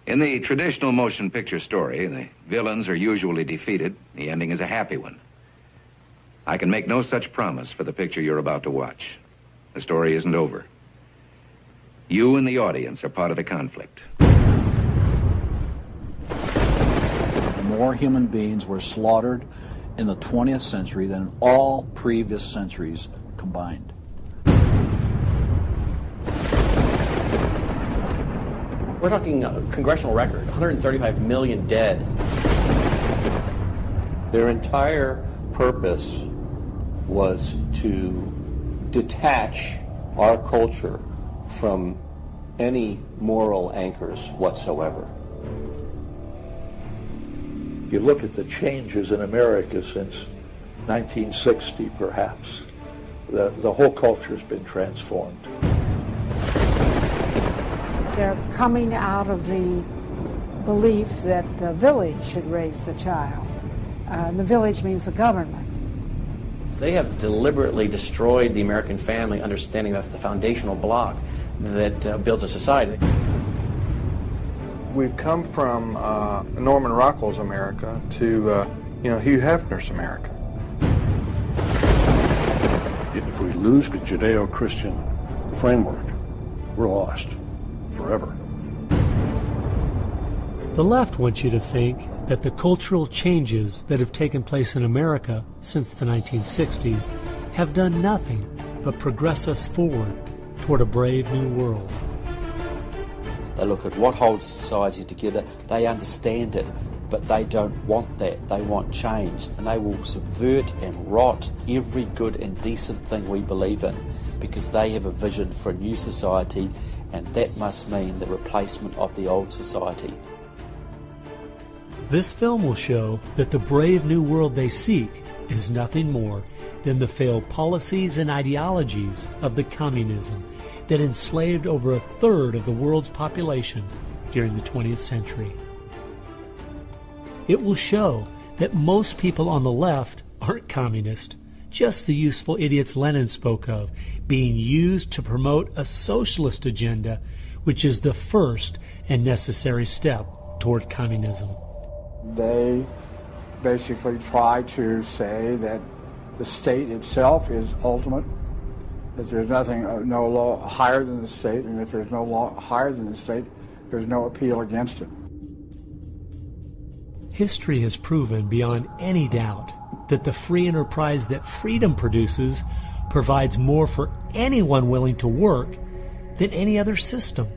In the traditional motion picture story, the villains are usually defeated. The ending is a happy one. I can make no such promise for the picture you're about to watch. The story isn't over. You and the audience are part of the conflict. More human beings were slaughtered in the 20th century than in all previous centuries combined. We're talking a congressional record, 135 million dead. Their entire purpose was to detach our culture from any moral anchors whatsoever. You look at the changes in America since 1960, perhaps. The whole culture's been transformed. They're coming out of the belief that the village should raise the child. The village means the government. They have deliberately destroyed the American family, understanding that's the foundational block that builds a society. We've come from Norman Rockwell's America to Hugh Hefner's America. If we lose the Judeo-Christian framework, we're lost forever. The left wants you to think that the cultural changes that have taken place in America since the 1960s have done nothing but progress us forward toward a brave new world. They look at what holds society together, they understand it, but they don't want that. They want change, and they will subvert and rot every good and decent thing we believe in, because they have a vision for a new society, and that must mean the replacement of the old society. This film will show that the brave new world they seek is nothing more than the failed policies and ideologies of the communism that enslaved over a third of the world's population during the 20th century. It will show that most people on the left aren't communist, just the useful idiots Lenin spoke of, being used to promote a socialist agenda, which is the first and necessary step toward communism. They basically try to say that the state itself is ultimate, that there's nothing, no law higher than the state, and if there's no law higher than the state, there's no appeal against it. History has proven beyond any doubt that the free enterprise that freedom produces provides more for anyone willing to work than any other system.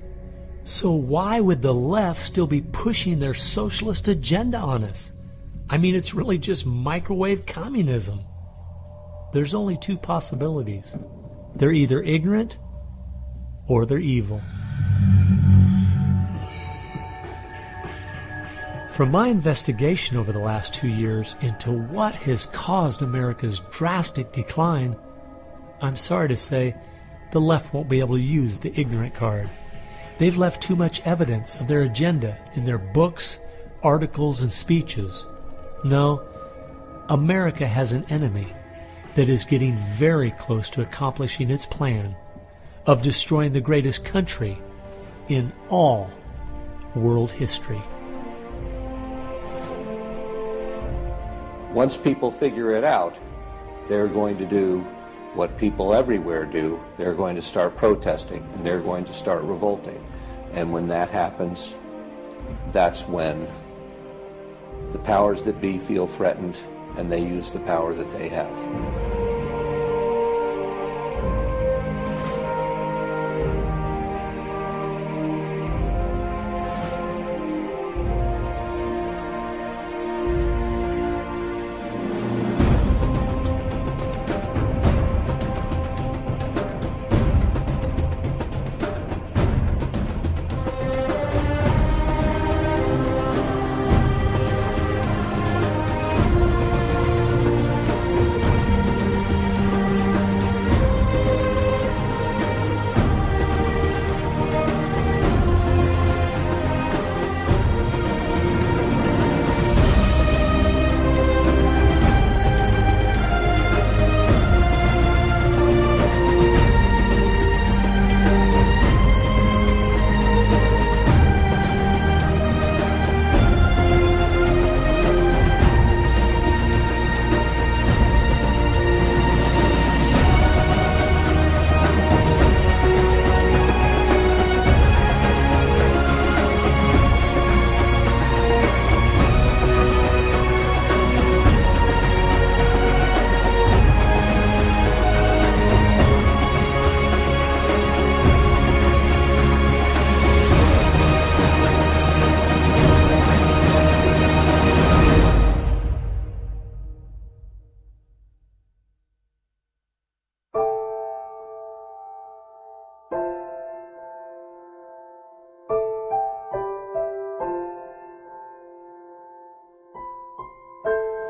So why would the left still be pushing their socialist agenda on us? I mean, it's really just microwave communism. There's only two possibilities. They're either ignorant or they're evil. From my investigation over the last 2 years into what has caused America's drastic decline, I'm sorry to say the left won't be able to use the ignorant card. They've left too much evidence of their agenda in their books, articles, and speeches. No, America has an enemy that is getting very close to accomplishing its plan of destroying the greatest country in all world history. Once people figure it out, they're going to do what people everywhere do. They're going to start protesting, and they're going to start revolting. And when that happens, that's when the powers that be feel threatened, and they use the power that they have.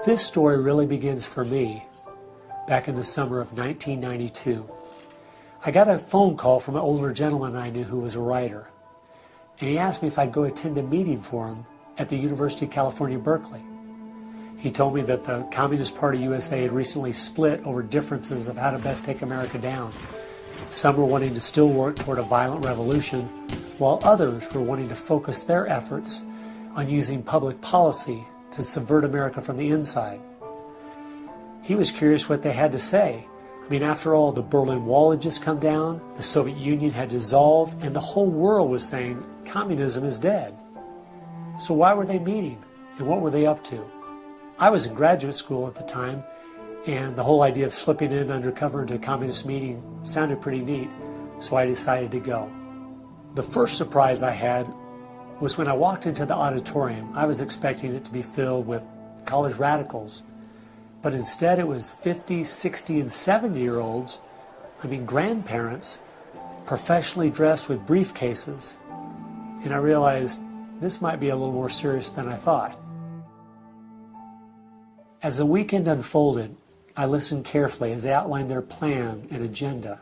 This story really begins for me back in the summer of 1992. I got a phone call from an older gentleman I knew who was a writer, and he asked me if I'd go attend a meeting for him at the University of California, Berkeley. He told me that the Communist Party USA had recently split over differences of how to best take America down. Some were wanting to still work toward a violent revolution, while others were wanting to focus their efforts on using public policy to subvert America from the inside. He was curious what they had to say. I mean, after all, the Berlin Wall had just come down, the Soviet Union had dissolved, and the whole world was saying communism is dead. So why were they meeting, and what were they up to? I was in graduate school at the time, and the whole idea of slipping in undercover into a communist meeting sounded pretty neat, so I decided to go. The first surprise I had was when I walked into the auditorium. I was expecting it to be filled with college radicals, but instead it was 50, 60, and 70-year-olds, grandparents, professionally dressed with briefcases, and I realized this might be a little more serious than I thought. As the weekend unfolded, I listened carefully as they outlined their plan and agenda,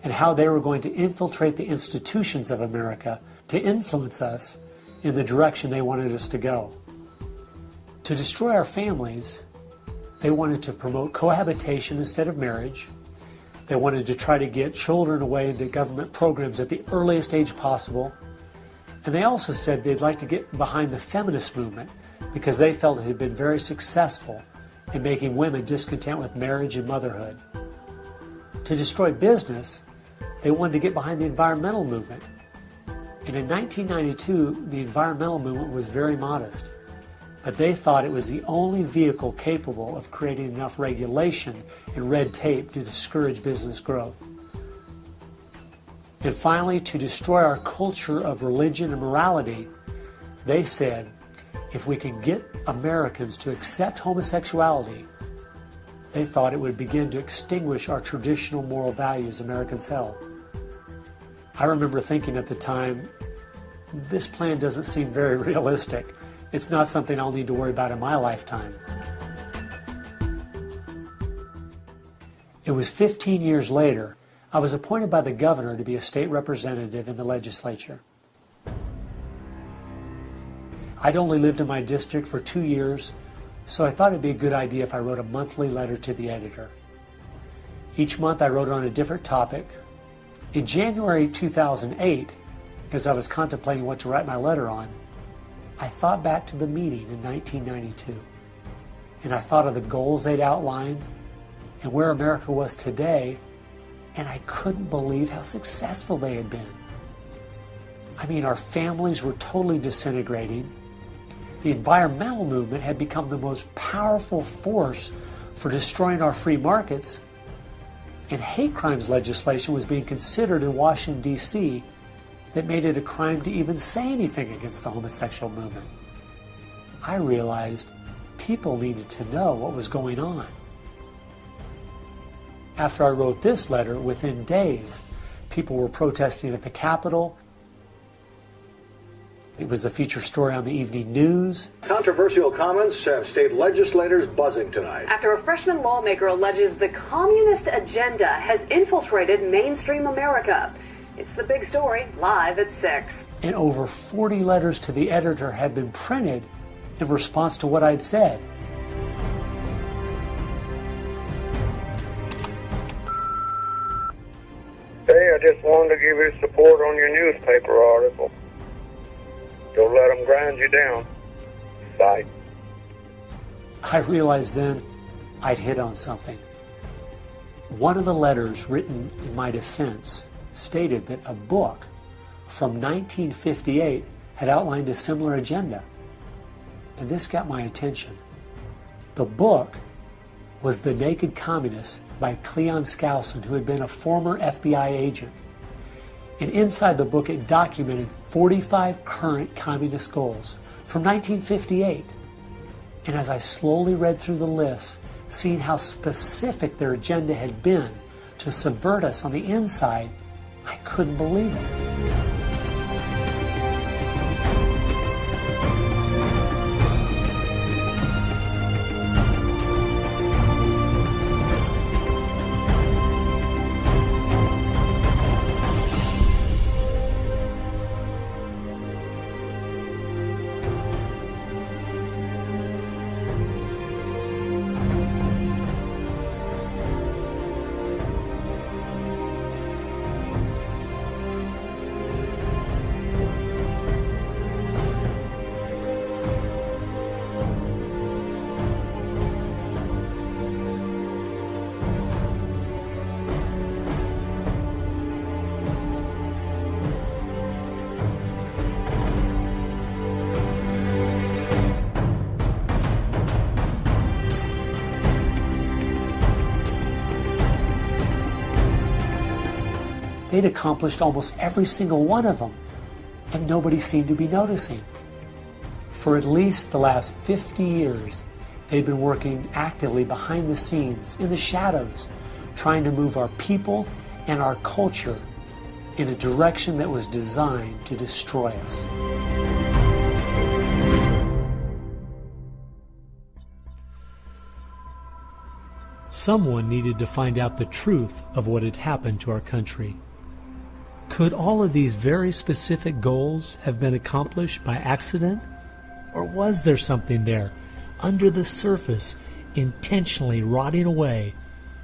and how they were going to infiltrate the institutions of America to influence us in the direction they wanted us to go. To destroy our families, they wanted to promote cohabitation instead of marriage. They wanted to try to get children away into government programs at the earliest age possible. And they also said they'd like to get behind the feminist movement because they felt it had been very successful in making women discontent with marriage and motherhood. To destroy business, they wanted to get behind the environmental movement. And in 1992, the environmental movement was very modest, but they thought it was the only vehicle capable of creating enough regulation and red tape to discourage business growth. And finally, to destroy our culture of religion and morality, they said, if we can get Americans to accept homosexuality, they thought it would begin to extinguish our traditional moral values Americans held. I remember thinking at the time, this plan doesn't seem very realistic. It's not something I'll need to worry about in my lifetime. It was 15 years later, I was appointed by the governor to be a state representative in the legislature. I'd only lived in my district for 2 years, so I thought it'd be a good idea if I wrote a monthly letter to the editor. Each month I wrote on a different topic. In January 2008, as I was contemplating what to write my letter on, I thought back to the meeting in 1992, and I thought of the goals they'd outlined and where America was today, and I couldn't believe how successful they had been. Our families were totally disintegrating. The environmental movement had become the most powerful force for destroying our free markets, and hate crimes legislation was being considered in Washington, D.C. that made it a crime to even say anything against the homosexual movement. I realized people needed to know what was going on. After I wrote this letter, within days, people were protesting at the Capitol. It was a feature story on the evening news. Controversial comments have state legislators buzzing tonight. After a freshman lawmaker alleges the communist agenda has infiltrated mainstream America. It's the big story, live at 6. And over 40 letters to the editor had been printed in response to what I'd said. Hey, I just wanted to give you support on your newspaper article. Don't let them grind you down. Bye. I realized then I'd hit on something. One of the letters written in my defense stated that a book from 1958 had outlined a similar agenda. And this got my attention. The book was The Naked Communist by Cleon Skousen, who had been a former FBI agent. And inside the book it documented 45 current communist goals from 1958. And as I slowly read through the list, seeing how specific their agenda had been to subvert us on the inside, I couldn't believe it. They'd accomplished almost every single one of them, and nobody seemed to be noticing. For at least the last 50 years, they'd been working actively behind the scenes, in the shadows, trying to move our people and our culture in a direction that was designed to destroy us. Someone needed to find out the truth of what had happened to our country. Could all of these very specific goals have been accomplished by accident? Or was there something there, under the surface, intentionally rotting away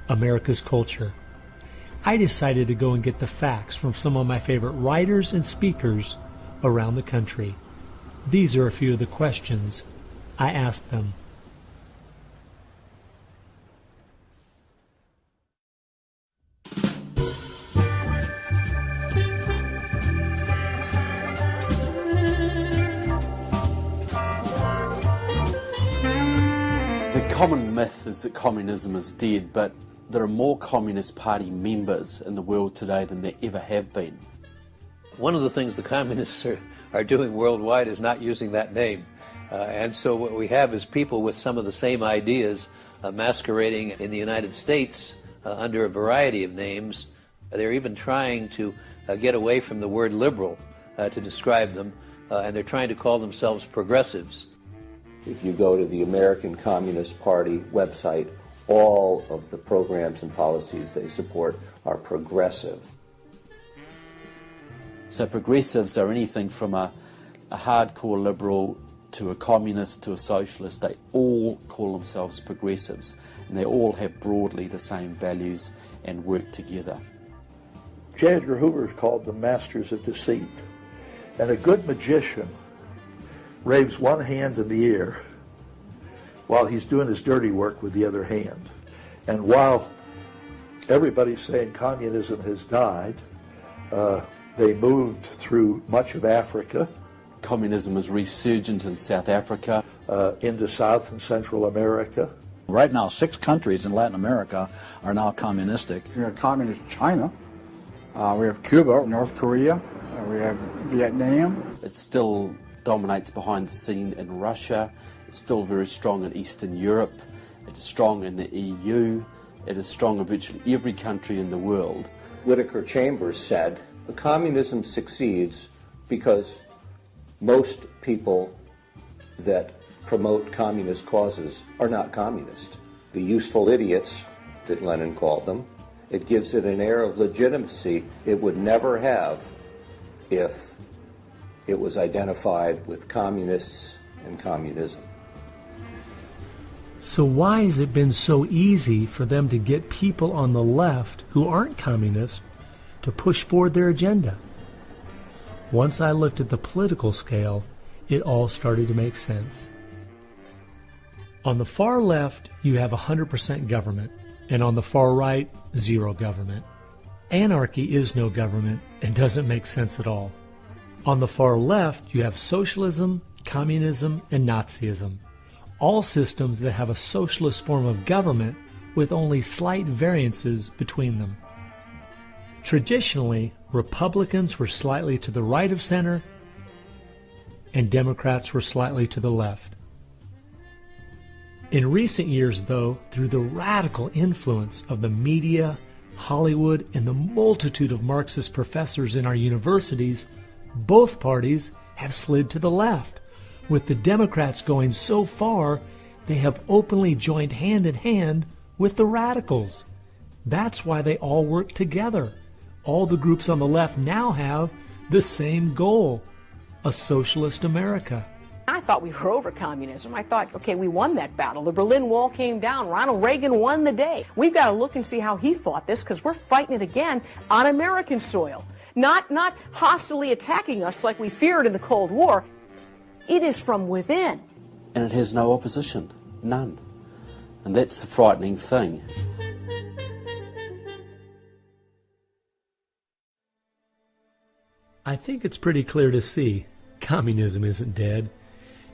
America's culture? I decided to go and get the facts from some of my favorite writers and speakers around the country. These are a few of the questions I asked them. The common myth is that communism is dead, but there are more Communist Party members in the world today than there ever have been. One of the things the communists are doing worldwide is not using that name. And so what we have is people with some of the same ideas masquerading in the United States under a variety of names. They're even trying to get away from the word liberal to describe them, and they're trying to call themselves progressives. If you go to the American Communist Party website, all of the programs and policies they support are progressive. So progressives are anything from a hardcore liberal to a communist to a socialist. They all call themselves progressives, and they all have broadly the same values and work together. J. Edgar Hoover is called the masters of deceit. And a good magician raves one hand in the air while he's doing his dirty work with the other hand. And while everybody's saying communism has died, they moved through much of Africa. Communism is resurgent in South Africa. Into South and Central America. Right now, 6 countries in Latin America are now communistic. We have communist China. We have Cuba, North Korea. We have Vietnam. It still dominates behind the scene in Russia. It's still very strong in Eastern Europe. It is strong in the EU. It is strong in virtually every country in the world. Whittaker Chambers said, communism succeeds because most people that promote communist causes are not communist. The useful idiots, that Lenin called them, it gives it an air of legitimacy it would never have if it was identified with communists and communism. So why has it been so easy for them to get people on the left who aren't communists to push forward their agenda? Once I looked at the political scale, it all started to make sense. On the far left, you have 100% government, and on the far right, zero government. Anarchy is no government and doesn't make sense at all. On the far left, you have socialism, communism, and Nazism, all systems that have a socialist form of government with only slight variances between them. Traditionally, Republicans were slightly to the right of center, and Democrats were slightly to the left. In recent years, though, through the radical influence of the media, Hollywood, and the multitude of Marxist professors in our universities, both parties have slid to the left, with the Democrats going so far they have openly joined hand in hand with the radicals. That's why they all work together. All the groups on the left now have the same goal, a socialist America. I thought we were over communism. I thought, okay, we won that battle. The Berlin Wall came down. Ronald Reagan won the day. We've got to look and see how he fought this, because we're fighting it again on American soil. Not hostilely attacking us like we feared in the Cold War. It is from within. And it has no opposition. None. And that's the frightening thing. I think it's pretty clear to see communism isn't dead.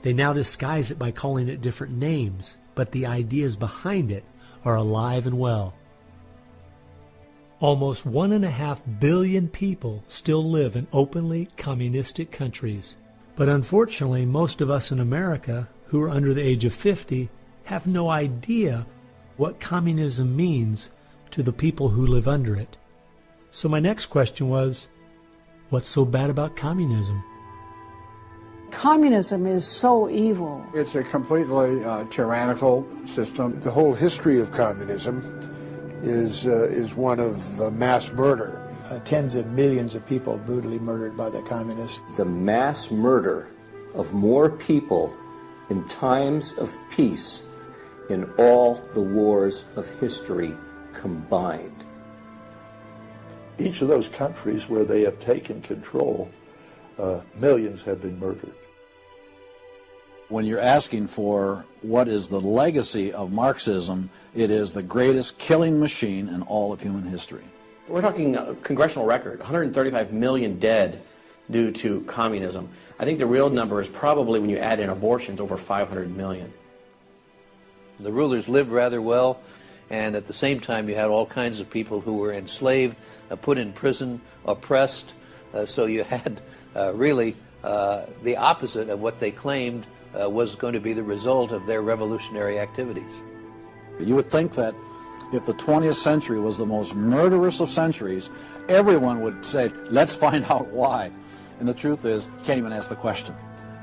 They now disguise it by calling it different names, but the ideas behind it are alive and well. Almost 1.5 billion people still live in openly communistic countries. But unfortunately, most of us in America who are under the age of 50 have no idea what communism means to the people who live under it. So my next question was, what's so bad about communism? Communism is so evil. It's a completely tyrannical system. The whole history of communism is one of mass murder. Tens of millions of people brutally murdered by the communists. The mass murder of more people in times of peace in all the wars of history combined. Each of those countries where they have taken control, millions have been murdered. When you're asking for what is the legacy of Marxism, it is the greatest killing machine in all of human history. We're talking congressional record, 135 million dead due to communism. I think the real number is probably, when you add in abortions, over 500 million. The rulers lived rather well, and at the same time you had all kinds of people who were enslaved, put in prison, oppressed, so you had really the opposite of what they claimed was going to be the result of their revolutionary activities. You would think that if the 20th century was the most murderous of centuries, everyone would say, let's find out why. And the truth is, you can't even ask the question.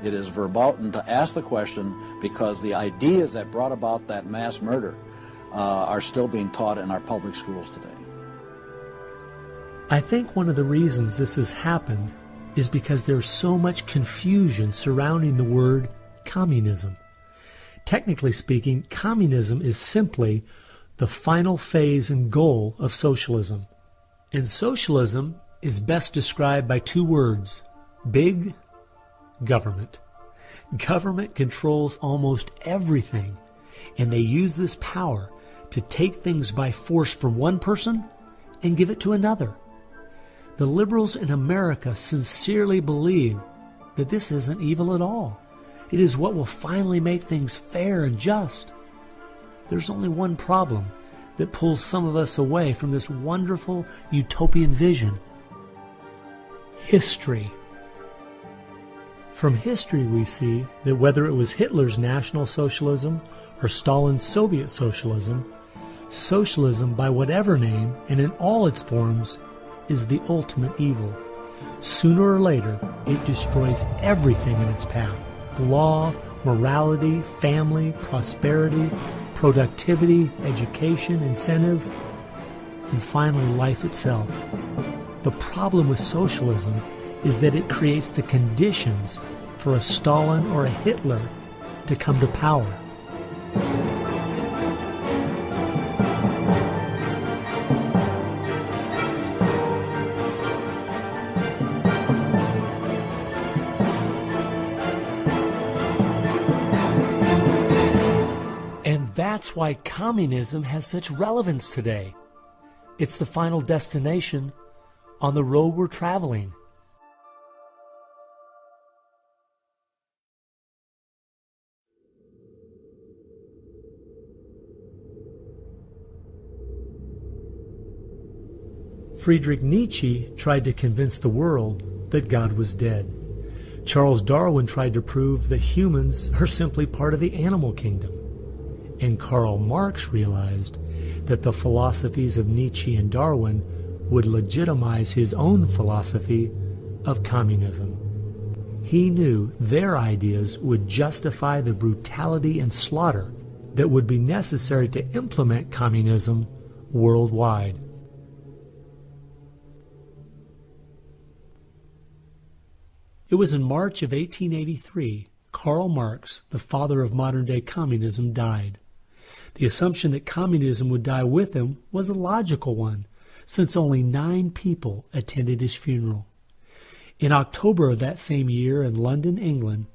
It is verboten to ask the question because the ideas that brought about that mass murder are still being taught in our public schools today. I think one of the reasons this has happened is because there's so much confusion surrounding the word communism. Technically speaking, communism is simply the final phase and goal of socialism. And socialism is best described by two words: big government. Government controls almost everything, and they use this power to take things by force from one person and give it to another. The liberals in America sincerely believe that this isn't evil at all. It is what will finally make things fair and just. There's only one problem that pulls some of us away from this wonderful utopian vision: history. From history we see that whether it was Hitler's National Socialism or Stalin's Soviet Socialism, socialism by whatever name and in all its forms is the ultimate evil. Sooner or later, it destroys everything in its path: law, morality, family, prosperity, productivity, education, incentive, and finally life itself. The problem with socialism is that it creates the conditions for a Stalin or a Hitler to come to power. And that's why communism has such relevance today. It's the final destination on the road we're traveling. Friedrich Nietzsche tried to convince the world that God was dead. Charles Darwin tried to prove that humans are simply part of the animal kingdom. And Karl Marx realized that the philosophies of Nietzsche and Darwin would legitimize his own philosophy of communism. He knew their ideas would justify the brutality and slaughter that would be necessary to implement communism worldwide. It was in March of 1883, Karl Marx, the father of modern-day communism, died. The assumption that communism would die with him was a logical one, since only 9 people attended his funeral. In October of that same year in London, England,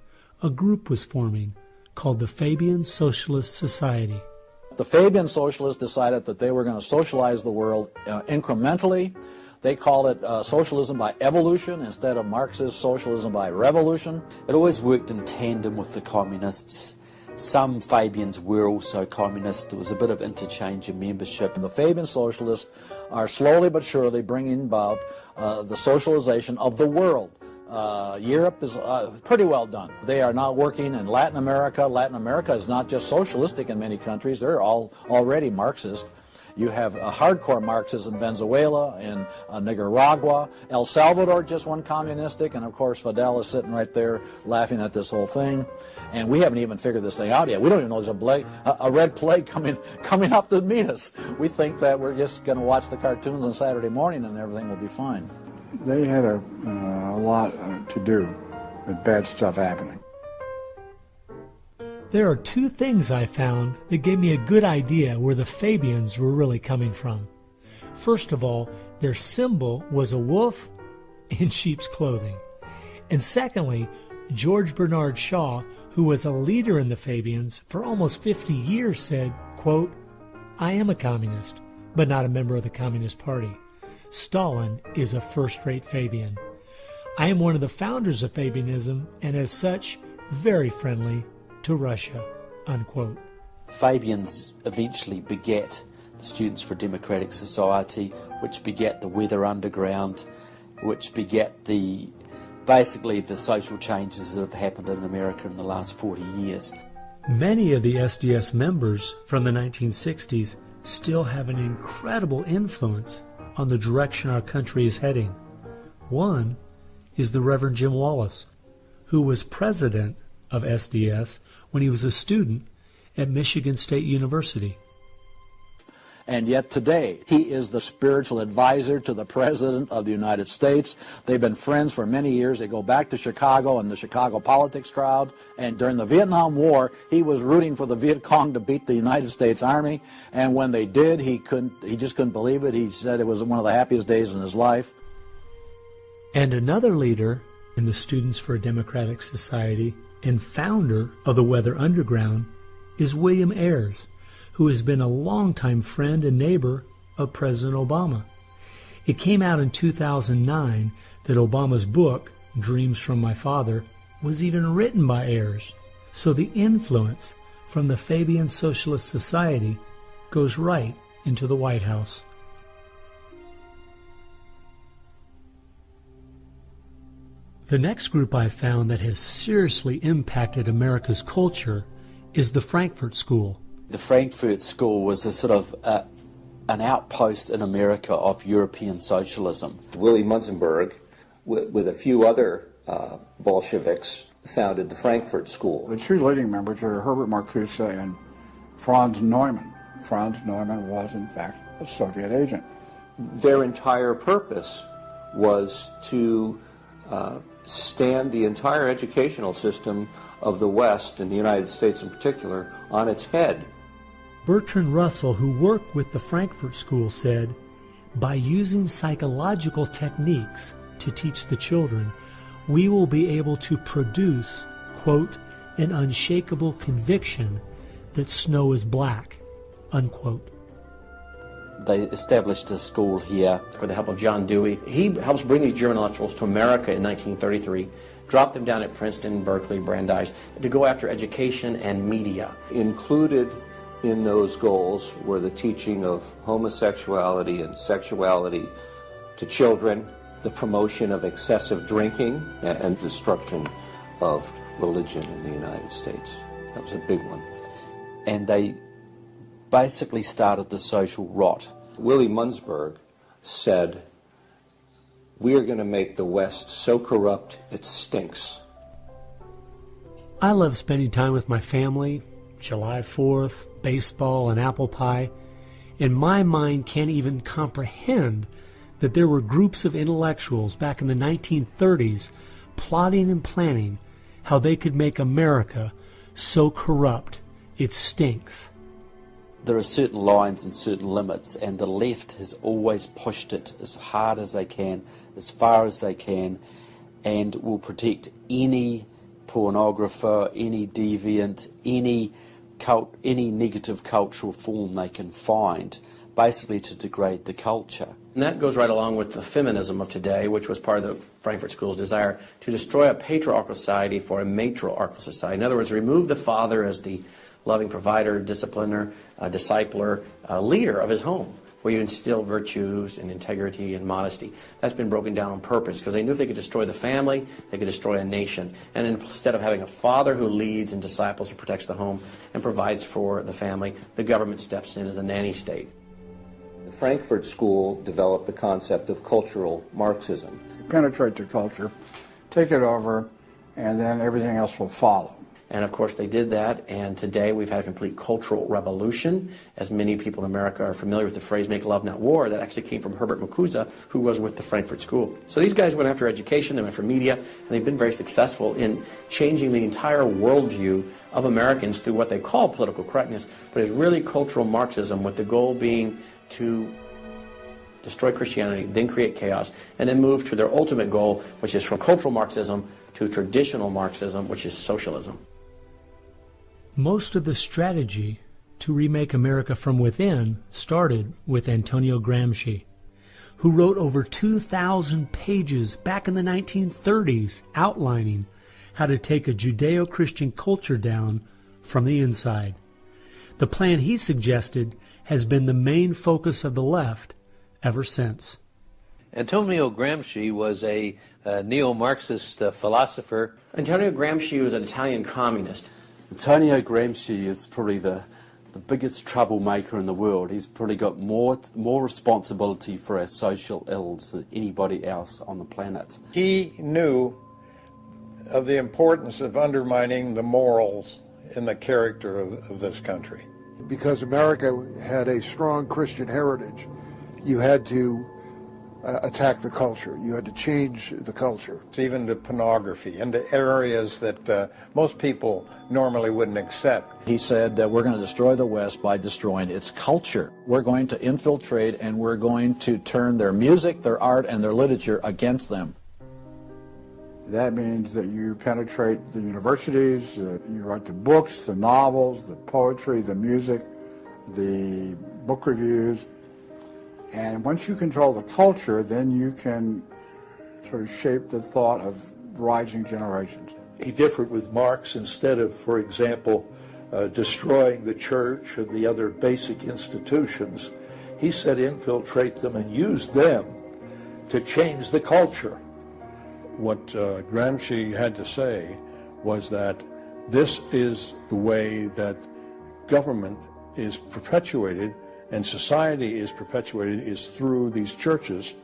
a group was forming called the Fabian Socialist Society. The Fabian Socialists decided that they were going to socialize the world incrementally. They called it socialism by evolution instead of Marxist socialism by revolution. It always worked in tandem with the communists. Some Fabians were also communists. There was a bit of interchange of membership. The Fabian socialists are slowly but surely bringing about the socialization of the world. Europe is pretty well done. They are now working in Latin America. Latin America is not just socialistic in many countries. They're all already Marxist. You have hardcore Marxists in Venezuela, in Nicaragua. El Salvador just went communistic, and of course Fidel is sitting right there laughing at this whole thing. And we haven't even figured this thing out yet. We don't even know there's a red plague coming up to meet us. We think that we're just going to watch the cartoons on Saturday morning and everything will be fine. They had a lot to do with bad stuff happening. There are two things I found that gave me a good idea where the Fabians were really coming from. First of all, their symbol was a wolf in sheep's clothing. And secondly, George Bernard Shaw, who was a leader in the Fabians for almost 50 years, said, quote, "I am a communist, but not a member of the Communist Party. Stalin is a first-rate Fabian. I am one of the founders of Fabianism, and as such, very friendly to Russia," unquote. Fabians eventually beget the Students for a Democratic Society, which beget the Weather Underground, which beget basically the social changes that have happened in America in the last 40 years. Many of the SDS members from the 1960s still have an incredible influence on the direction our country is heading. One is the Reverend Jim Wallace, who was president of SDS when he was a student at Michigan State University. And yet today, he is the spiritual advisor to the President of the United States. They've been friends for many years. They go back to Chicago and the Chicago politics crowd. And during the Vietnam War, he was rooting for the Viet Cong to beat the United States Army. And when they did, he just couldn't believe it. He said it was one of the happiest days in his life. And another leader in the Students for a Democratic Society and founder of the Weather Underground is William Ayers, who has been a longtime friend and neighbor of President Obama. It came out in 2009 that Obama's book, Dreams from My Father, was even written by Ayers. So the influence from the Fabian Socialist Society goes right into the White House. The next group I found that has seriously impacted America's culture is the Frankfurt School. The Frankfurt School was a sort of an outpost in America of European socialism. Willy Munzenberg, with a few other Bolsheviks, founded the Frankfurt School. The two leading members are Herbert Marcuse and Franz Neumann. Franz Neumann was, in fact, a Soviet agent. Their entire purpose was to stand the entire educational system of the West, and the United States in particular, on its head. Bertrand Russell, who worked with the Frankfurt School, said, "By using psychological techniques to teach the children, we will be able to produce, quote, an unshakable conviction that snow is black," unquote. They established a school here. With the help of John Dewey. He helps bring these German intellectuals to America in 1933, drop them down at Princeton, Berkeley, Brandeis, to go after education and media. Included in those goals were the teaching of homosexuality and sexuality to children, the promotion of excessive drinking, and destruction of religion in the United States. That was a big one. And they basically started the social rot. Willy Munzenberg said, "We are going to make the West so corrupt it stinks." I love spending time with my family, July 4th, baseball, and apple pie, and my mind can't even comprehend that there were groups of intellectuals back in the 1930s plotting and planning how they could make America so corrupt it stinks. There are certain lines and certain limits, and the left has always pushed it as hard as they can, as far as they can, and will protect any pornographer, any deviant, any negative cultural form they can find. basically to degrade the culture. And that goes right along with the feminism of today, which was part of the Frankfurt School's desire to destroy a patriarchal society for a matriarchal society. In other words, remove the father as the loving provider, discipliner, discipler, leader of his home, where you instill virtues and integrity and modesty. That's been broken down on purpose because they knew if they could destroy the family, they could destroy a nation. And instead of having a father who leads and disciples and protects the home and provides for the family, the government steps in as a nanny state. The Frankfurt School developed the concept of cultural Marxism. Penetrate the culture, take it over, and then everything else will follow. And of course they did that, and today we've had a complete cultural revolution. As many people in America are familiar with the phrase "make love, not war," that actually came from Herbert Marcuse, who was with the Frankfurt School. So these guys went after education, they went for media, and they've been very successful in changing the entire worldview of Americans through what they call political correctness, but it's really cultural Marxism, with the goal being to destroy Christianity, then create chaos, and then move to their ultimate goal, which is from cultural Marxism to traditional Marxism, which is socialism. Most of the strategy to remake America from within started with Antonio Gramsci, who wrote over 2,000 pages back in the 1930s outlining how to take a Judeo-Christian culture down from the inside. The plan he suggested has been the main focus of the left ever since. Antonio Gramsci was a neo-Marxist philosopher. Antonio Gramsci was an Italian communist. Antonio Gramsci is probably the biggest troublemaker in the world. He's probably got more responsibility for our social ills than anybody else on the planet. He knew of the importance of undermining the morals in the character of this country. Because America had a strong Christian heritage, you had to attack the culture. You had to change the culture. Even to pornography, into areas that most people normally wouldn't accept. He said that we're going to destroy the West by destroying its culture. We're going to infiltrate and we're going to turn their music, their art, and their literature against them. That means that you penetrate the universities, you write the books, the novels, the poetry, the music, the book reviews. And once you control the culture, then you can sort of shape the thought of rising generations. He differed with Marx. Instead of, for example, destroying the church and the other basic institutions, he said infiltrate them and use them to change the culture. What Gramsci had to say was that this is the way that government is perpetuated and society is perpetuated is through these churches,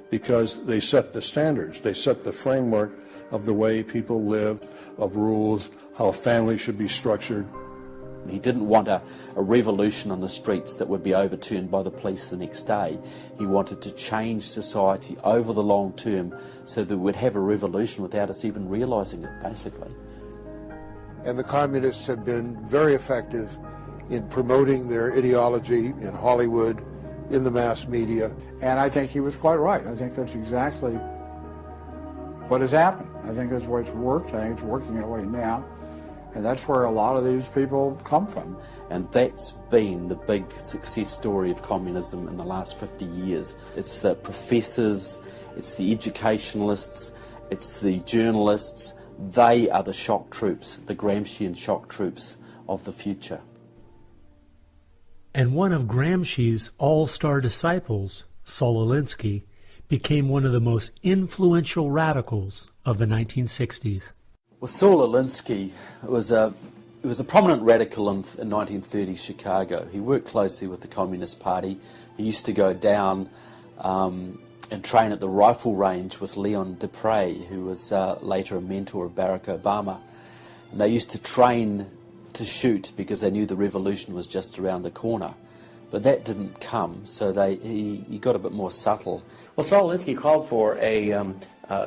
because they set the standards, they set the framework of the way people live, of rules, how a family should be structured. He didn't want a revolution on the streets that would be overturned by the police the next day. He wanted to change society over the long term so that we'd have a revolution without us even realizing it, basically. And the communists have been very effective in promoting their ideology in Hollywood, in the mass media. And I think he was quite right. I think that's exactly what has happened. I think that's the way it's worked. I think it's working that way now. And that's where a lot of these people come from. And that's been the big success story of communism in the last 50 years. It's the professors, it's the educationalists, it's the journalists. They are the shock troops, the Gramscian shock troops of the future. And one of Gramsci's all-star disciples, Saul Alinsky, became one of the most influential radicals of the 1960s. Well, Saul Alinsky was a prominent radical in 1930 Chicago. He worked closely with the Communist Party. He used to go down and train at the rifle range with Leon Dupre, who was later a mentor of Barack Obama. And they used to train to shoot because they knew the revolution was just around the corner. But that didn't come, so he got a bit more subtle. Well, Saul Alinsky called for a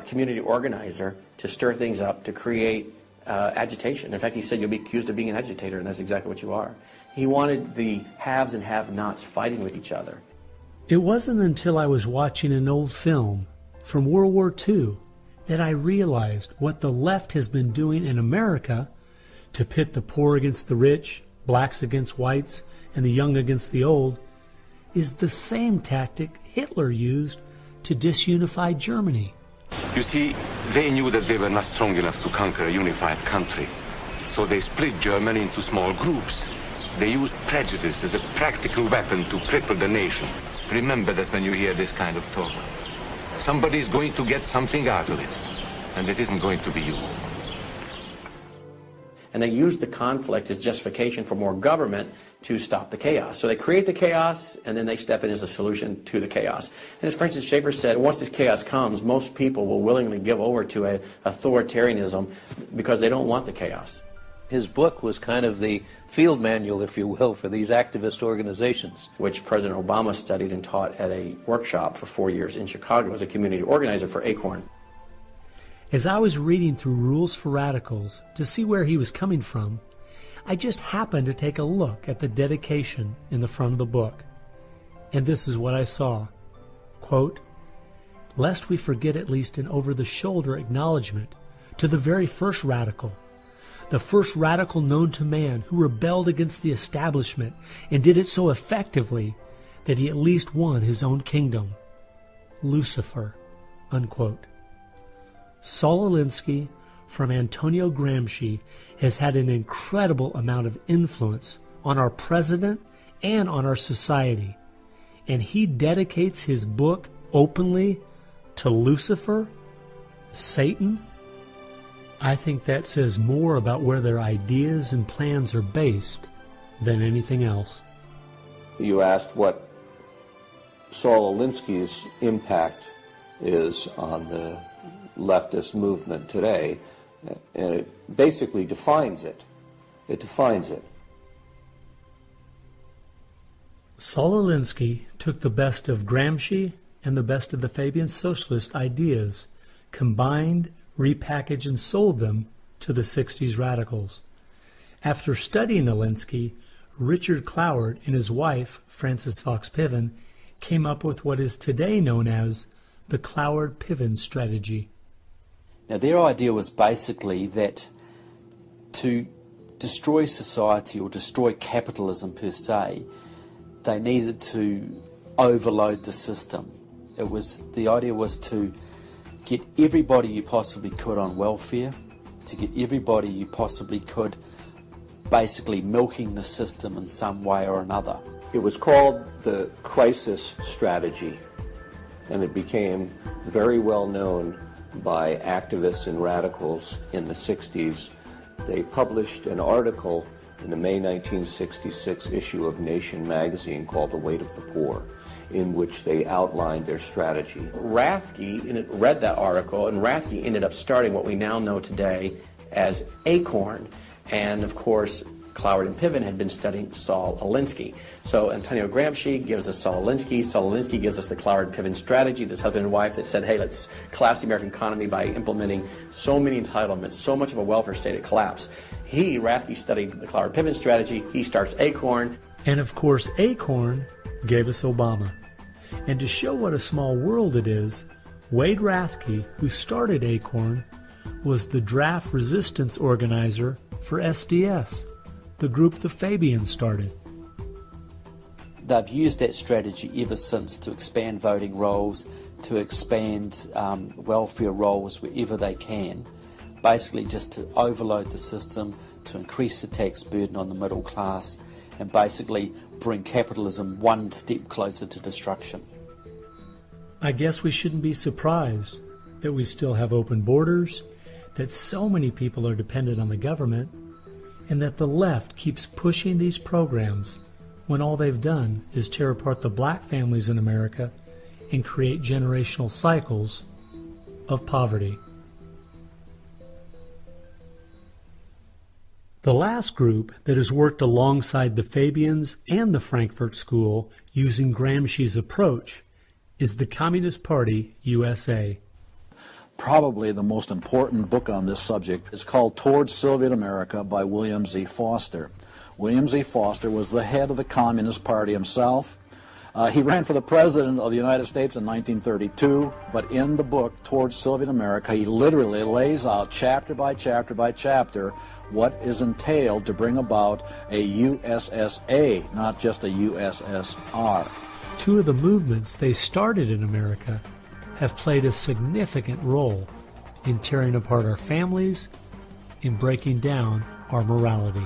community organizer to stir things up, to create agitation. In fact, he said you'll be accused of being an agitator, and that's exactly what you are. He wanted the haves and have-nots fighting with each other. It wasn't until I was watching an old film from World War II that I realized what the left has been doing in America to pit the poor against the rich, blacks against whites, and the young against the old, is the same tactic Hitler used to disunify Germany. You see, they knew that they were not strong enough to conquer a unified country. So they split Germany into small groups. They used prejudice as a practical weapon to cripple the nation. Remember that when you hear this kind of talk. Somebody is going to get something out of it, and it isn't going to be you. And they use the conflict as justification for more government to stop the chaos. So they create the chaos, and then they step in as a solution to the chaos. And as Francis Schaeffer said, once this chaos comes, most people will willingly give over to an authoritarianism because they don't want the chaos. His book was kind of the field manual, if you will, for these activist organizations. Which President Obama studied and taught at a workshop for 4 years in Chicago as a community organizer for Acorn. As I was reading through Rules for Radicals to see where he was coming from, I just happened to take a look at the dedication in the front of the book. And this is what I saw. Quote, "Lest we forget at least an over-the-shoulder acknowledgement to the very first radical, the first radical known to man who rebelled against the establishment and did it so effectively that he at least won his own kingdom. Lucifer." Unquote. Saul Alinsky from Antonio Gramsci has had an incredible amount of influence on our president and on our society, and he dedicates his book openly to Lucifer, Satan. I think that says more about where their ideas and plans are based than anything else. You asked what Saul Alinsky's impact is on the leftist movement today, and it basically defines it. It defines it. Saul Alinsky took the best of Gramsci and the best of the Fabian socialist ideas, combined, repackaged, and sold them to the 60s radicals. After studying Alinsky, Richard Cloward and his wife, Frances Fox Piven, came up with what is today known as the Cloward-Piven strategy. Now, their idea was basically that to destroy society or destroy capitalism per se, they needed to overload the system. The idea was to get everybody you possibly could on welfare, to get everybody you possibly could basically milking the system in some way or another. It was called the crisis strategy, and it became very well known by activists and radicals in the 60s. They published an article in the May 1966 issue of Nation magazine called The Weight of the Poor, in which they outlined their strategy. Rathke read that article, and Rathke ended up starting what we now know today as Acorn. And of course, Cloward and Piven had been studying Saul Alinsky. So Antonio Gramsci gives us Saul Alinsky. Saul Alinsky gives us the Cloward-Piven strategy, this husband and wife that said, hey, let's collapse the American economy by implementing so many entitlements, so much of a welfare state at collapse. Rathke studied the Cloward-Piven strategy. He starts Acorn. And of course, Acorn gave us Obama. And to show what a small world it is, Wade Rathke, who started Acorn, was the draft resistance organizer for SDS, the group the Fabians started. They've used that strategy ever since to expand voting rolls, to expand welfare rolls wherever they can, basically just to overload the system, to increase the tax burden on the middle class, and basically bring capitalism one step closer to destruction. I guess we shouldn't be surprised that we still have open borders, that so many people are dependent on the government, and that the left keeps pushing these programs when all they've done is tear apart the black families in America and create generational cycles of poverty. The last group that has worked alongside the Fabians and the Frankfurt School using Gramsci's approach is the Communist Party USA. Probably the most important book on this subject is called Towards Soviet America by William Z. Foster. William Z. Foster was the head of the Communist Party himself. He ran for the President of the United States in 1932, but in the book Towards Soviet America, he literally lays out chapter by chapter by chapter what is entailed to bring about a USSA, not just a USSR. Two of the movements they started in America have played a significant role in tearing apart our families, in breaking down our morality.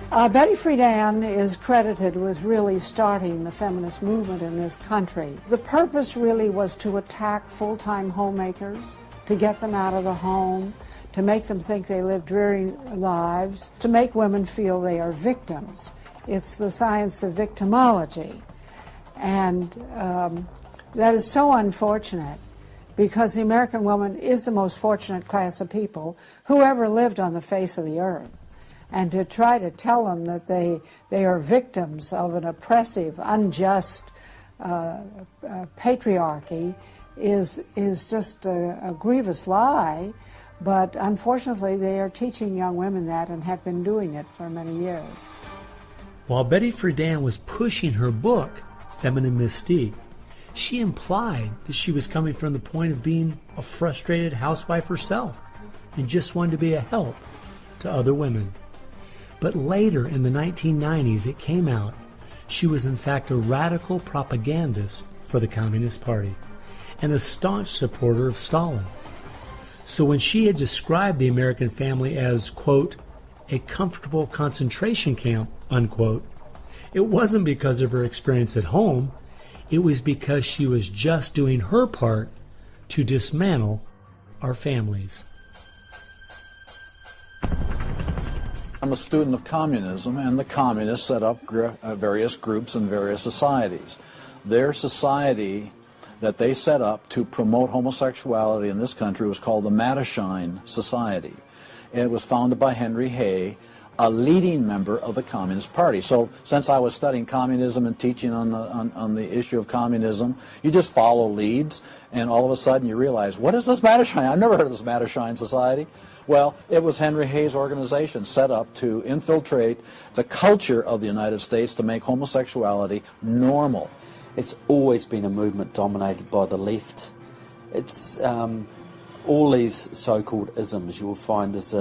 Betty Friedan is credited with really starting the feminist movement in this country. The purpose really was to attack full-time homemakers, to get them out of the home, to make them think they live dreary lives, to make women feel they are victims. It's the science of victimology. And that is so unfortunate, because the American woman is the most fortunate class of people who ever lived on the face of the earth. And to try to tell them that they are victims of an oppressive, unjust patriarchy is just a grievous lie. But unfortunately, they are teaching young women that and have been doing it for many years. While Betty Friedan was pushing her book, Feminine Mystique, she implied that she was coming from the point of being a frustrated housewife herself and just wanted to be a help to other women. But later, in the 1990s, it came out she was in fact a radical propagandist for the Communist Party and a staunch supporter of Stalin. So when she had described the American family as, quote, a comfortable concentration camp, unquote, it wasn't because of her experience at home. It was because she was just doing her part to dismantle our families. I'm a student of communism, and the communists set up various groups and various societies. Their society that they set up to promote homosexuality in this country was called the Mattachine Society. And it was founded by Henry Hay, a leading member of the Communist Party. So since I was studying communism and teaching on the issue of communism, you just follow leads, and all of a sudden you realize, what is this Mattachine? I've never heard of this Mattachine Society. Well, it was Henry Hay's organization set up to infiltrate the culture of the United States to make homosexuality normal. It's always been a movement dominated by the left. It's all these so-called isms. You will find there's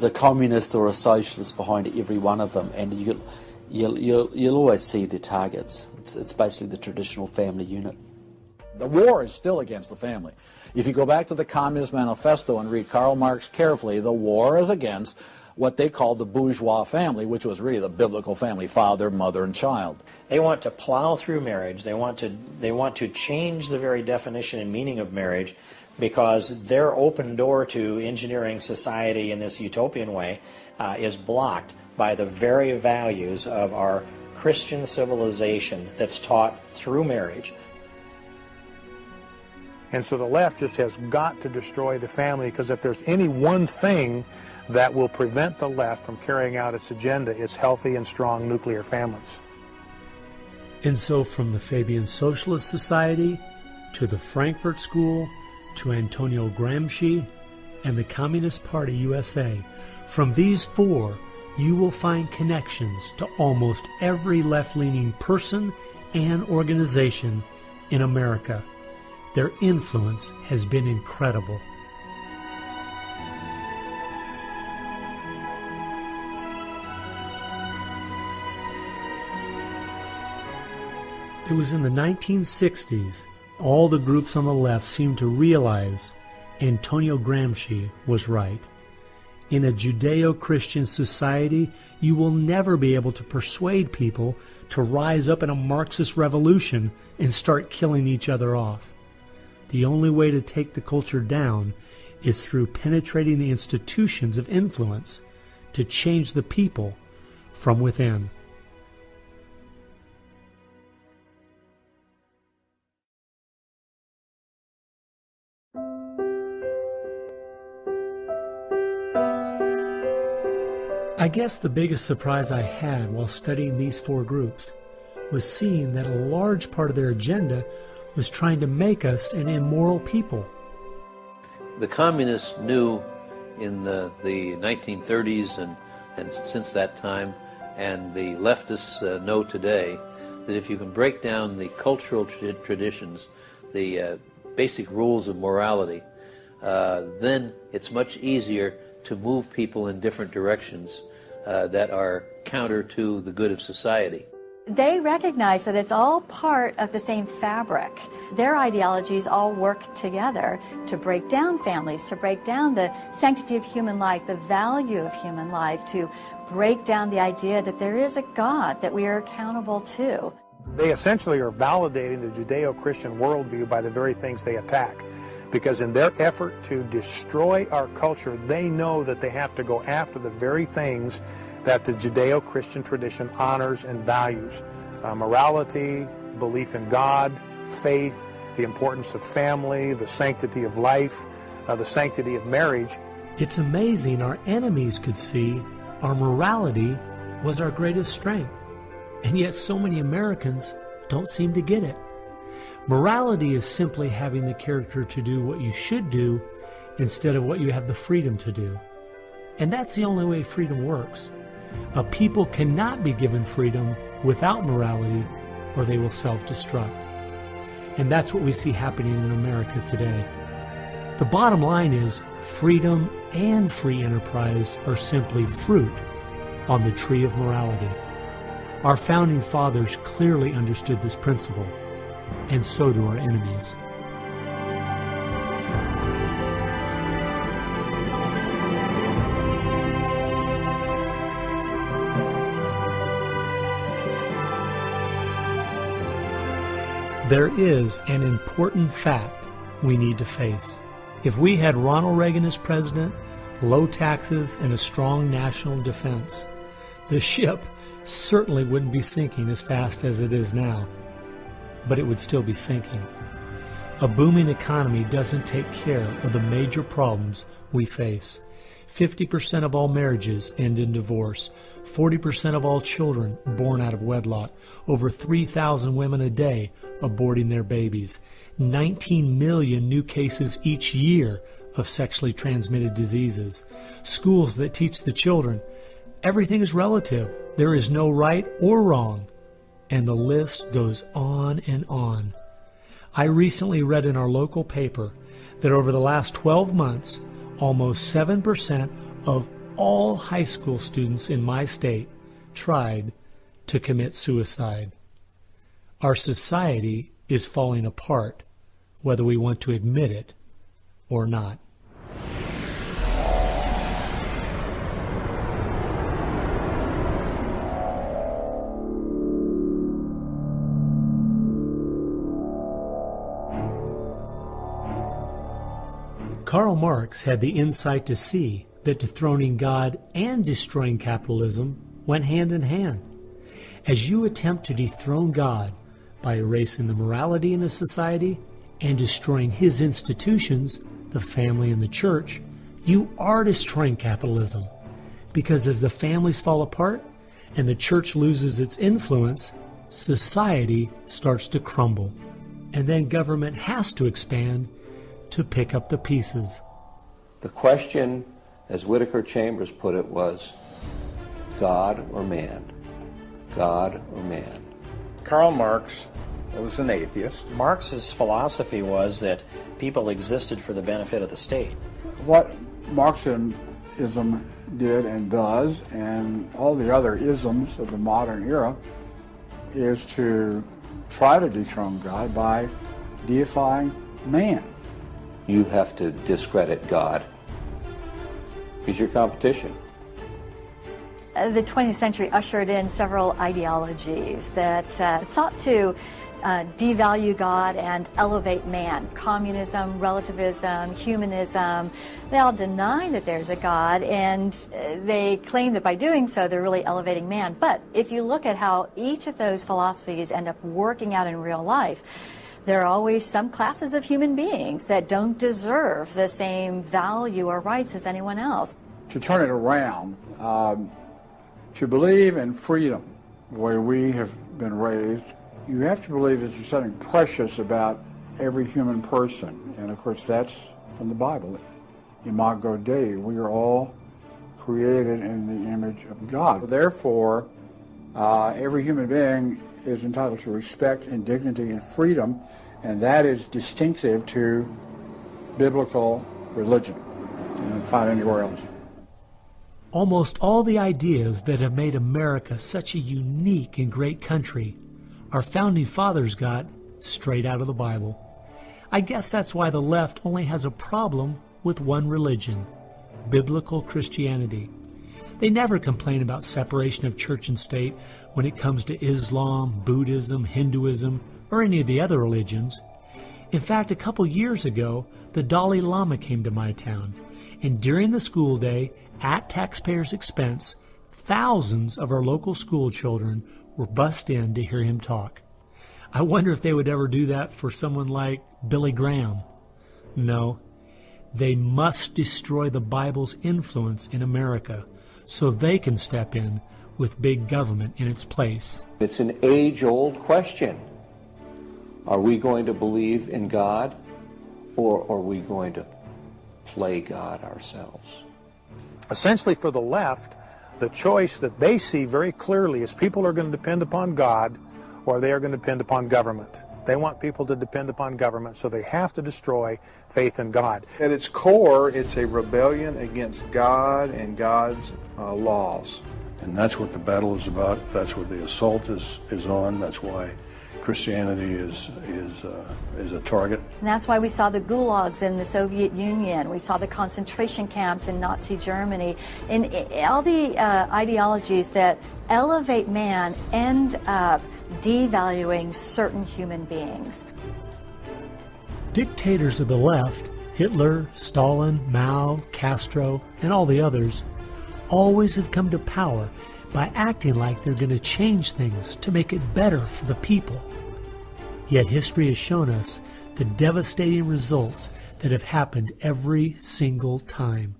a communist or a socialist behind every one of them, and you'll always see their targets. It's basically the traditional family unit. The war is still against the family. If you go back to the Communist Manifesto and read Karl Marx carefully, the war is against what they called the bourgeois family, which was really the biblical family, father, mother, and child. They want to plow through marriage. They want to change the very definition and meaning of marriage, because their open door to engineering society in this utopian way is blocked by the very values of our Christian civilization that's taught through marriage. And so the left just has got to destroy the family, because if there's any one thing that will prevent the left from carrying out its agenda, it's healthy and strong nuclear families. And so from the Fabian Socialist Society to the Frankfurt School to Antonio Gramsci and the Communist Party USA, from these four you will find connections to almost every left-leaning person and organization in America. Their influence has been incredible. It was in the 1960s all the groups on the left seemed to realize Antonio Gramsci was right. In a Judeo-Christian society, you will never be able to persuade people to rise up in a Marxist revolution and start killing each other off. The only way to take the culture down is through penetrating the institutions of influence to change the people from within. I guess the biggest surprise I had while studying these four groups was seeing that a large part of their agenda was trying to make us an immoral people. The communists knew in the 1930s and since that time, and the leftists know today, that if you can break down the cultural traditions, the basic rules of morality, then it's much easier to move people in different directions that are counter to the good of society. They recognize that it's all part of the same fabric. Their ideologies all work together to break down families, to break down the sanctity of human life, the value of human life, to break down the idea that there is a God that we are accountable to. They essentially are validating the Judeo-Christian worldview by the very things they attack. Because in their effort to destroy our culture, they know that they have to go after the very things that the Judeo-Christian tradition honors and values. Morality, belief in God, faith, the importance of family, the sanctity of life, the sanctity of marriage. It's amazing our enemies could see our morality was our greatest strength, and yet so many Americans don't seem to get it. Morality is simply having the character to do what you should do instead of what you have the freedom to do. And that's the only way freedom works. A people cannot be given freedom without morality, or they will self-destruct. And that's what we see happening in America today. The bottom line is freedom and free enterprise are simply fruit on the tree of morality. Our founding fathers clearly understood this principle, and so do our enemies. There is an important fact we need to face. If we had Ronald Reagan as president, low taxes, and a strong national defense, the ship certainly wouldn't be sinking as fast as it is now, but it would still be sinking. A booming economy doesn't take care of the major problems we face. 50% of all marriages end in divorce. 40% of all children born out of wedlock. Over 3,000 women a day aborting their babies. 19 million new cases each year of sexually transmitted diseases. Schools that teach the children everything is relative. There is no right or wrong. And the list goes on and on. I recently read in our local paper that over the last 12 months, almost 7% of all high school students in my state tried to commit suicide. Our society is falling apart, whether we want to admit it or not. Karl Marx had the insight to see that dethroning God and destroying capitalism went hand in hand. As you attempt to dethrone God by erasing the morality in a society and destroying his institutions, the family and the church, you are destroying capitalism. Because as the families fall apart and the church loses its influence, society starts to crumble. And then government has to expand to pick up the pieces. The question, as Whittaker Chambers put it, was God or man? God or man? Karl Marx was an atheist. Marx's philosophy was that people existed for the benefit of the state. What Marxism did and does, and all the other isms of the modern era, is to try to dethrone God by deifying man. You have to discredit God. He's your competition. The 20th century ushered in several ideologies that sought to devalue God and elevate man. Communism, relativism, humanism, they all deny that there's a God, and they claim that by doing so they're really elevating man. But if you look at how each of those philosophies end up working out in real life, there are always some classes of human beings that don't deserve the same value or rights as anyone else. To turn it around, to believe in freedom, the way we have been raised, you have to believe that there's something precious about every human person. And of course that's from the Bible. Imago Dei, we are all created in the image of God. Therefore, every human being is entitled to respect and dignity and freedom, and that is distinctive to biblical religion. You don't find anywhere else. Almost all the ideas that have made America such a unique and great country our founding fathers got straight out of the Bible. I guess that's why the left only has a problem with one religion, biblical Christianity. They never complain about separation of church and state when it comes to Islam, Buddhism, Hinduism, or any of the other religions. In fact, a couple years ago, the Dalai Lama came to my town, and during the school day, at taxpayers' expense, thousands of our local school children were bussed in to hear him talk. I wonder if they would ever do that for someone like Billy Graham. No, they must destroy the Bible's influence in America so they can step in with big government in its place. It's an age-old question. Are we going to believe in God, or are we going to play God ourselves? Essentially, for the left, the choice that they see very clearly is people are going to depend upon God or they are going to depend upon government. They want people to depend upon government, so they have to destroy faith in God. At its core, it's a rebellion against God and God's laws. And that's what the battle is about. That's what the assault is on. That's why Christianity is a target. And that's why we saw the gulags in the Soviet Union. We saw the concentration camps in Nazi Germany. And all the ideologies that elevate man end up devaluing certain human beings. Dictators of the left, Hitler, Stalin, Mao, Castro, and all the others, always have come to power by acting like they're going to change things to make it better for the people. Yet history has shown us the devastating results that have happened every single time.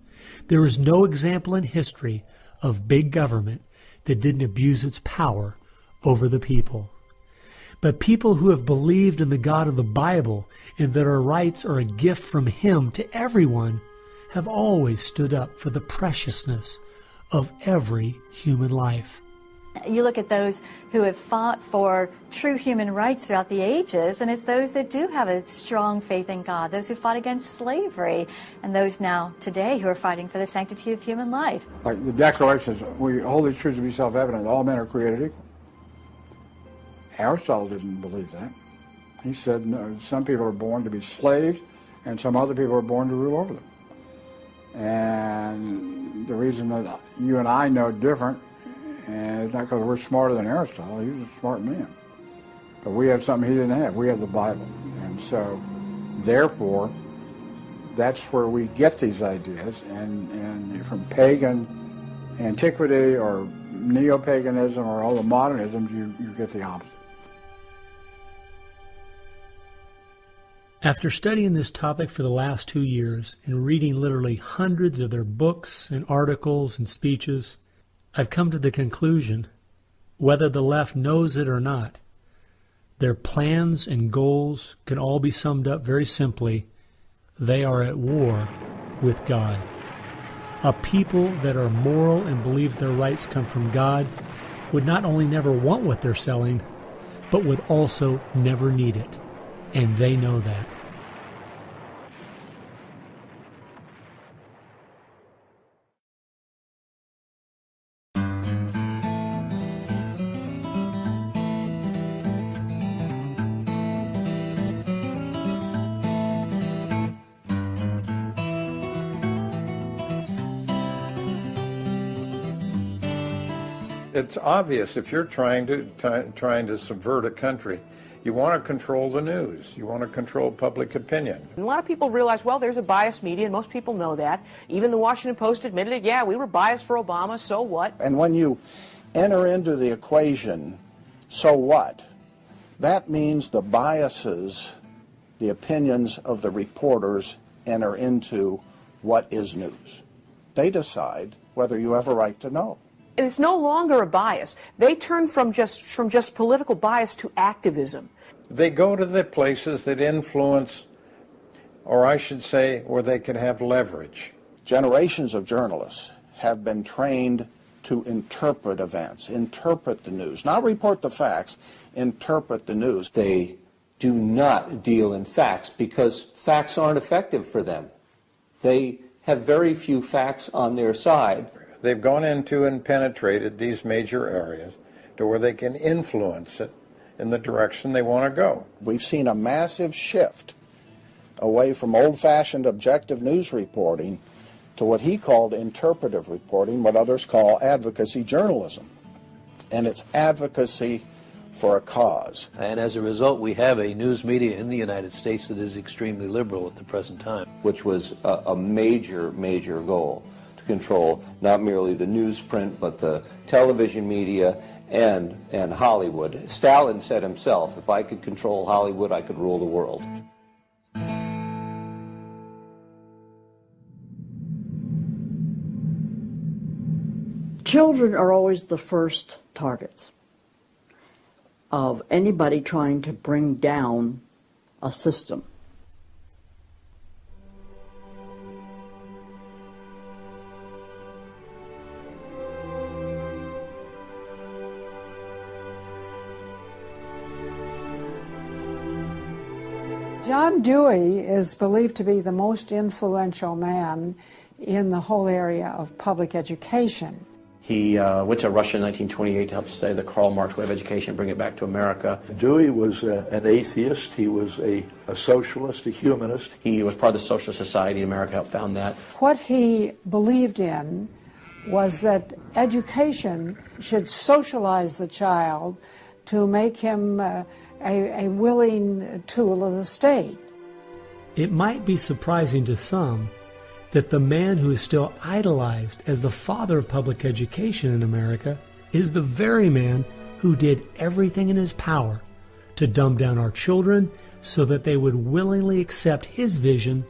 There is no example in history of big government that didn't abuse its power over the people. But people who have believed in the God of the Bible and that our rights are a gift from Him to everyone have always stood up for the preciousness of every human life. You look at those who have fought for true human rights throughout the ages, and it's those that do have a strong faith in God, those who fought against slavery, and those now today who are fighting for the sanctity of human life. Like the Declaration says, we hold these truths to be self-evident, all men are created equal. Aristotle didn't believe that. He said, no, some people are born to be slaves, and some other people are born to rule over them. And the reason that you and I know different, and it's not because we're smarter than Aristotle, he was a smart man. But we have something he didn't have. We have the Bible. And so, therefore, that's where we get these ideas. And from pagan antiquity or neo-paganism or all the modernisms, you get the opposite. After studying this topic for the last 2 years and reading literally hundreds of their books and articles and speeches, I've come to the conclusion, whether the left knows it or not, their plans and goals can all be summed up very simply. They are at war with God. A people that are moral and believe their rights come from God would not only never want what they're selling, but would also never need it. And they know that. It's obvious if you're trying to subvert a country, you want to control the news. You want to control public opinion. And a lot of people realize, well, there's a biased media, and most people know that. Even the Washington Post admitted it. Yeah, we were biased for Obama, so what? And when you enter into the equation, so what? That means the biases, the opinions of the reporters enter into what is news. They decide whether you have a right to know. And it's no longer a bias. They turn from just political bias to activism. They go to the places that influence, or I should say, where they can have leverage. Generations of journalists have been trained to interpret events, interpret the news, not report the facts, interpret the news. They do not deal in facts because facts aren't effective for them. They have very few facts on their side. They've gone into and penetrated these major areas to where they can influence it in the direction they want to go. We've seen a massive shift away from old-fashioned objective news reporting to what he called interpretive reporting, what others call advocacy journalism. And it's advocacy for a cause. And as a result, we have a news media in the United States that is extremely liberal at the present time. Which was a major, major goal, to control not merely the newsprint, but the television media and Hollywood. Stalin said himself, if I could control Hollywood, I could rule the world. Children are always the first targets of anybody trying to bring down a system. John Dewey is believed to be the most influential man in the whole area of public education. He went to Russia in 1928 to help study the Karl Marx way of education and bring it back to America. Dewey was an atheist. He was a socialist, a humanist. He was part of the Socialist Society in America, helped found that. What he believed in was that education should socialize the child to make him a willing tool of the state. It might be surprising to some that the man who is still idolized as the father of public education in America is the very man who did everything in his power to dumb down our children so that they would willingly accept his vision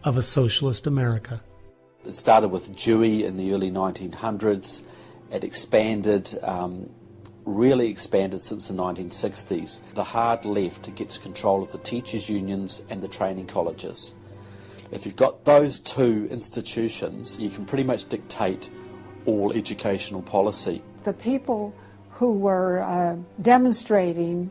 of a socialist America. It started with Dewey in the early 1900s. It expanded, really expanded since the 1960s. The hard left gets control of the teachers' unions and the training colleges. If you've got those two institutions, you can pretty much dictate all educational policy. The people who were demonstrating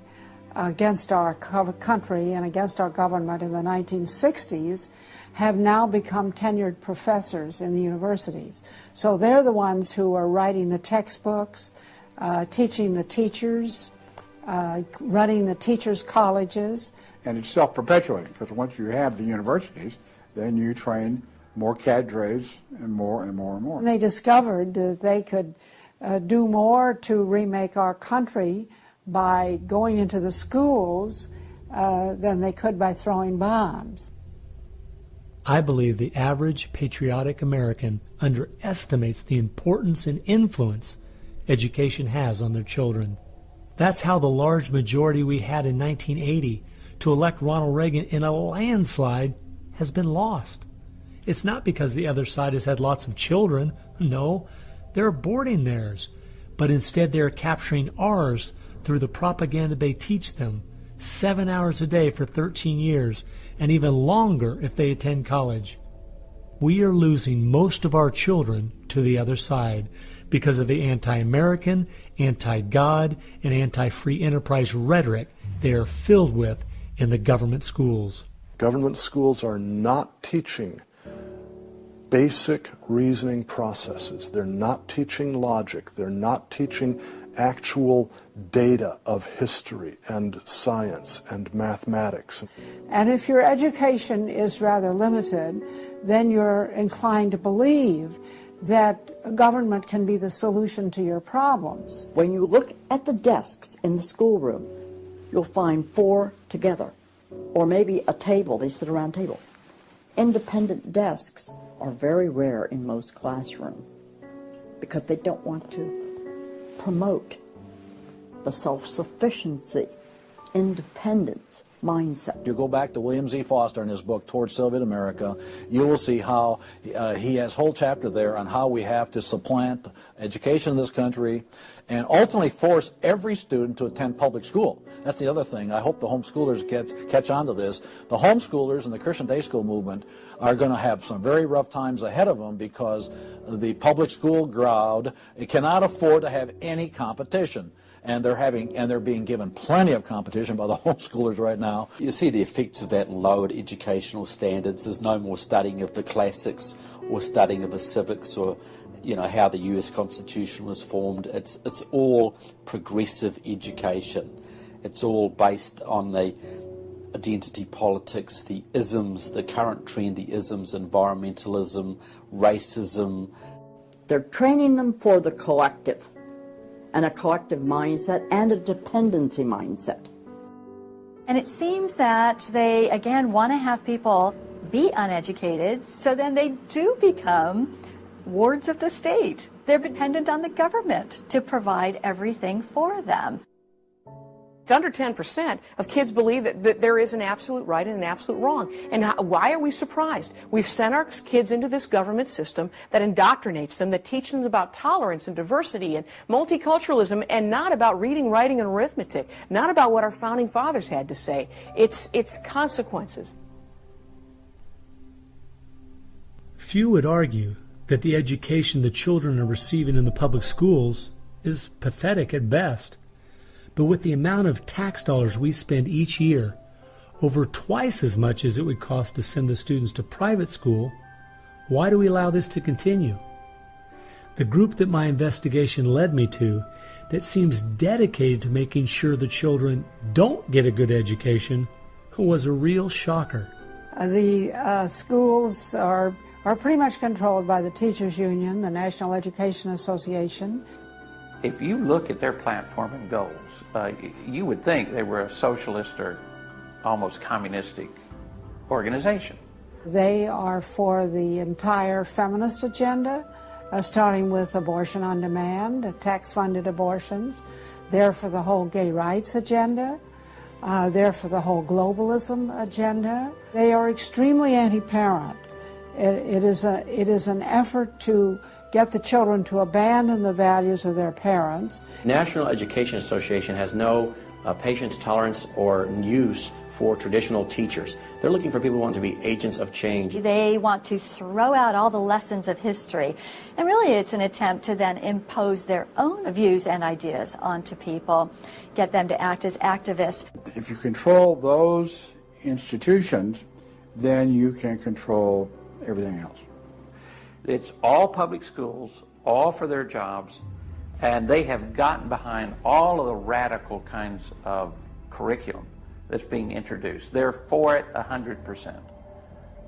against our country and against our government in the 1960s have now become tenured professors in the universities. So they're the ones who are writing the textbooks, teaching the teachers, running the teachers' colleges. And it's self-perpetuating, because once you have the universities, then you train more cadres and more and more and more. And they discovered that they could do more to remake our country by going into the schools than they could by throwing bombs. I believe the average patriotic American underestimates the importance and influence education has on their children. That's how the large majority we had in 1980 to elect Ronald Reagan in a landslide has been lost. It's not because the other side has had lots of children. No, they're aborting theirs. But instead they're capturing ours through the propaganda they teach them, 7 hours a day for 13 years, and even longer if they attend college. We are losing most of our children to the other side because of the anti-American, anti-God, and anti-free enterprise rhetoric they are filled with in the government schools. Government schools are not teaching basic reasoning processes. They're not teaching logic. They're not teaching actual data of history and science and mathematics. And if your education is rather limited, then you're inclined to believe that government can be the solution to your problems. When you look at the desks in the schoolroom, you'll find 4 together, or maybe a table, they sit around a table. Independent desks are very rare in most classrooms because they don't want to promote the self-sufficiency, independence mindset. You go back to William Z. Foster in his book, Towards Soviet America, you will see how he has a whole chapter there on how we have to supplant education in this country and ultimately force every student to attend public school. That's the other thing. I hope the homeschoolers catch on to this. The homeschoolers and the Christian day school movement are going to have some very rough times ahead of them because the public school crowd cannot afford to have any competition. And they're being given plenty of competition by the homeschoolers right now. You see the effects of that in lowered educational standards. There's no more studying of the classics or studying of the civics or how the US Constitution was formed. It's all progressive education. It's all based on the identity politics, the isms, the current trend, the isms, environmentalism, racism. They're training them for the collective, and a collective mindset and a dependency mindset. And it seems that they, again, want to have people be uneducated, so then they do become wards of the state. They're dependent on the government to provide everything for them. It's under 10% of kids believe that there is an absolute right and an absolute wrong. And why are we surprised? We've sent our kids into this government system that indoctrinates them, that teaches them about tolerance and diversity and multiculturalism, and not about reading, writing, and arithmetic, not about what our founding fathers had to say. It's consequences. Few would argue that the education the children are receiving in the public schools is pathetic at best. But with the amount of tax dollars we spend each year, over twice as much as it would cost to send the students to private school, why do we allow this to continue? The group that my investigation led me to, that seems dedicated to making sure the children don't get a good education, was a real shocker. The schools are pretty much controlled by the Teachers Union, the National Education Association. If you look at their platform and goals, you would think they were a socialist or almost communistic organization. They are for the entire feminist agenda, starting with abortion on demand, tax-funded abortions. They're for the whole gay rights agenda. They're for the whole globalism agenda. They are extremely anti-parent. It is an effort to get the children to abandon the values of their parents. National Education Association has no patience, tolerance, or use for traditional teachers. They're looking for people who want to be agents of change. They want to throw out all the lessons of history, and really it's an attempt to then impose their own views and ideas onto people, get them to act as activists. If you control those institutions, then you can control everything else. It's all public schools, all for their jobs, and they have gotten behind all of the radical kinds of curriculum that's being introduced. They're for it 100%.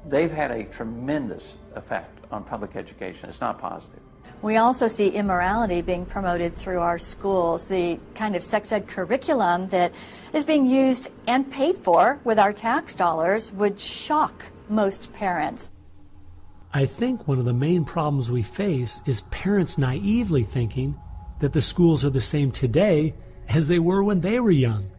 They've had a tremendous effect on public education. It's not positive. We also see immorality being promoted through our schools. The kind of sex ed curriculum that is being used and paid for with our tax dollars would shock most parents. I think one of the main problems we face is parents naively thinking that the schools are the same today as they were when they were young.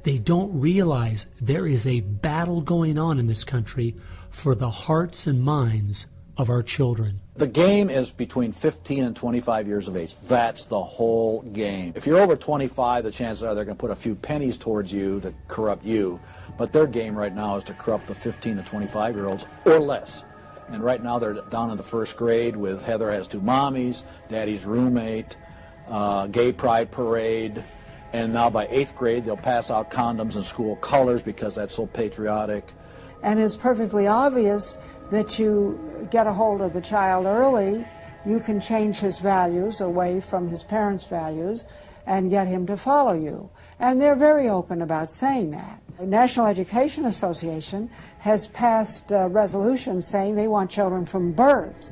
They don't realize there is a battle going on in this country for the hearts and minds of our children. The game is between 15 and 25 years of age. That's the whole game. If you're over 25, the chances are they're going to put a few pennies towards you to corrupt you. But their game right now is to corrupt the 15 to 25-year-olds or less. And right now they're down in the first grade with Heather Has Two Mommies, Daddy's Roommate, Gay Pride Parade, and now by 8th grade they'll pass out condoms in school colors because that's so patriotic. And it's perfectly obvious that you get a hold of the child early, you can change his values away from his parents' values and get him to follow you. And they're very open about saying that. The National Education Association has passed resolutions saying they want children from birth.